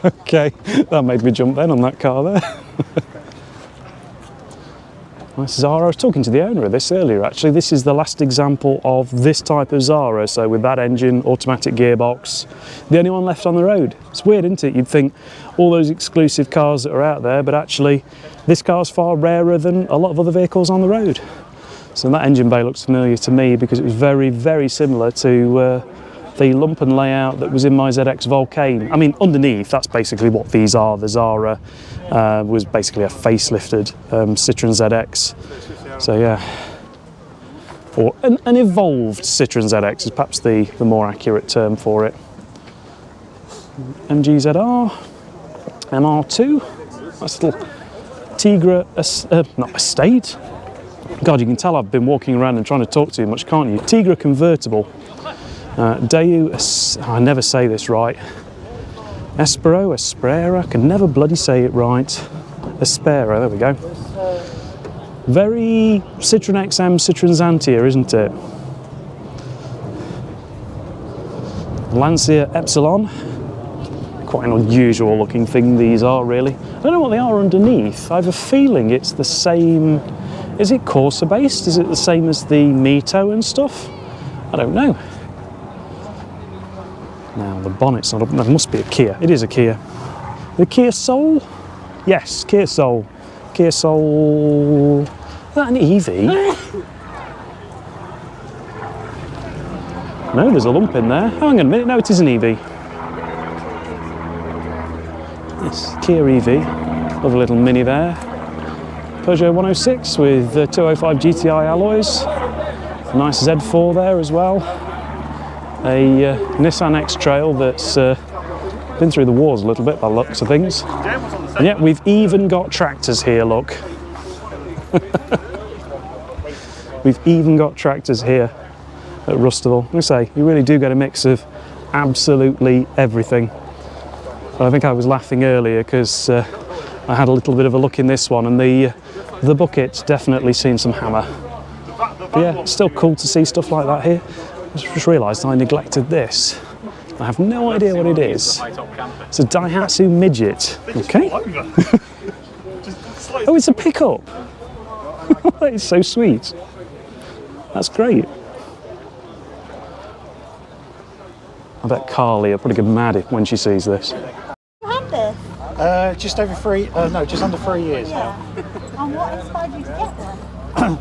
Okay, that made me jump then on that car there. Nice Zara. I was talking to the owner of this earlier actually. This is the last example of this type of Zara, so with that engine, automatic gearbox, the only one left on the road. It's weird, isn't it? You'd think all those exclusive cars that are out there, but actually this car's far rarer than a lot of other vehicles on the road. So that engine bay looks familiar to me because it was very, very similar to the lumpen layout that was in my ZX Volcane. I mean, underneath, that's basically what these are. The Zara was basically a facelifted Citroen ZX. So yeah, or an evolved Citroen ZX is perhaps the more accurate term for it. MG ZR, MR2, that's a little Tigra, not Estate. God, you can tell I've been walking around and trying to talk too much, can't you? Tigra convertible. Daewoo, I never say this right. Espera, I can never bloody say it right. Espera, there we go. Very Citroen XM, Citroen Xantia, isn't it? Lancia Epsilon. Quite an unusual looking thing these are, really. I don't know what they are underneath. I have a feeling it's the same. Is it Corsa based? Is it the same as the Mito and stuff? I don't know. Now the bonnet's not up, there must be a Kia. It is a Kia. The Kia Soul? Yes, Kia Soul. Kia Soul. Is that an EV? No, there's a lump in there. Oh, hang on a minute, no, it is an EV. Yes, Kia EV. Lovely little Mini there. Peugeot 106 with 205 GTI alloys. Nice Z4 there as well. A Nissan X-Trail that's been through the wars a little bit by the looks of things. And yet we've even got tractors here, look. We've even got tractors here. at Rustival. Like I say, you really do get a mix of absolutely everything. I think I was laughing earlier because I had a little bit of a look in this one, and the bucket's definitely seen some hammer. But yeah, it's still cool to see stuff like that here. I just realised I neglected this. I have no idea what it is. It's a Daihatsu midget. Okay. Oh, it's a pickup. That is so sweet. That's great. I bet Carly will probably get mad when she sees this. You had this? Just over just under 3 years now. And what inspired you to get one?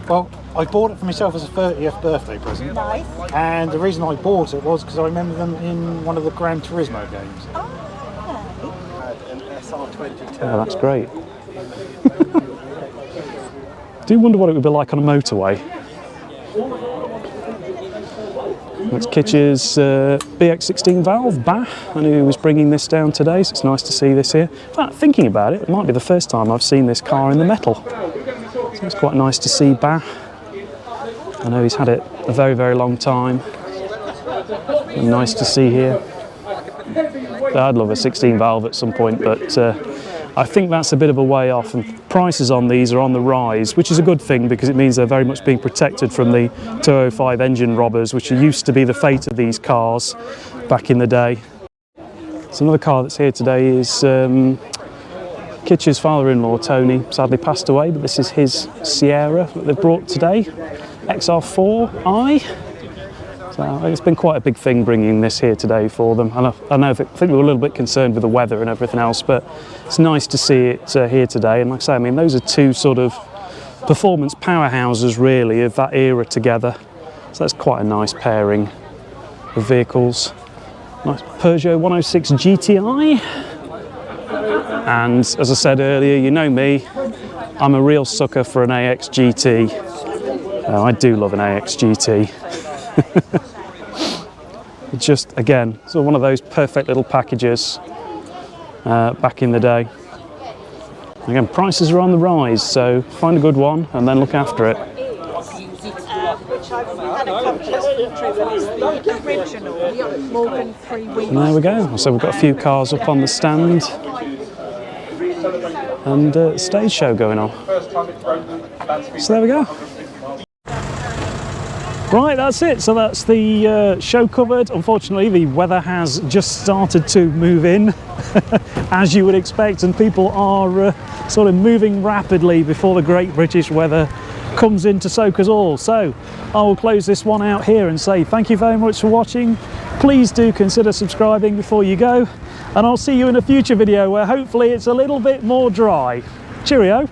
Well, I bought it for myself as a 30th birthday present. Nice. And the reason I bought it was because I remember them in one of the Gran Turismo games. Oh, An SR20 Oh, that's great. Do wonder what it would be like on a motorway. That's Kitch's BX 16 valve, Bah, and who was bringing this down today, so it's nice to see this here. In fact, thinking about it, it might be the first time I've seen this car in the metal. So it's quite nice to see Bah. I know he's had it a very, very long time. And nice to see here. I'd love a 16 valve at some point, but I think that's a bit of a way off, and prices on these are on the rise, which is a good thing because it means they're very much being protected from the 205 engine robbers, which used to be the fate of these cars back in the day. So another car that's here today is Kitch's father-in-law, Tony, sadly passed away, but this is his Sierra that they've brought today, XR4i. So it's been quite a big thing bringing this here today for them. And I think we were a little bit concerned with the weather and everything else, but it's nice to see it here today. And like I say, I mean, those are two sort of performance powerhouses really of that era together. So that's quite a nice pairing of vehicles. Nice Peugeot 106 GTI. And as I said earlier, you know me, I'm a real sucker for an AX GT. I do love an AX GT. It's just, again, sort of one of those perfect little packages back in the day. Again, prices are on the rise, so find a good one and then look after it. which I've had a couple of the original Morgan 3 weeks. And there we go. So we've got a few cars up on the stand and stage show going on. So there we go. Right, that's it. So that's the show covered. Unfortunately, the weather has just started to move in, as you would expect, and people are sort of moving rapidly before the great British weather comes in to soak us all. So I will close this one out here and say thank you very much for watching. Please do consider subscribing before you go, and I'll see you in a future video where hopefully it's a little bit more dry. Cheerio.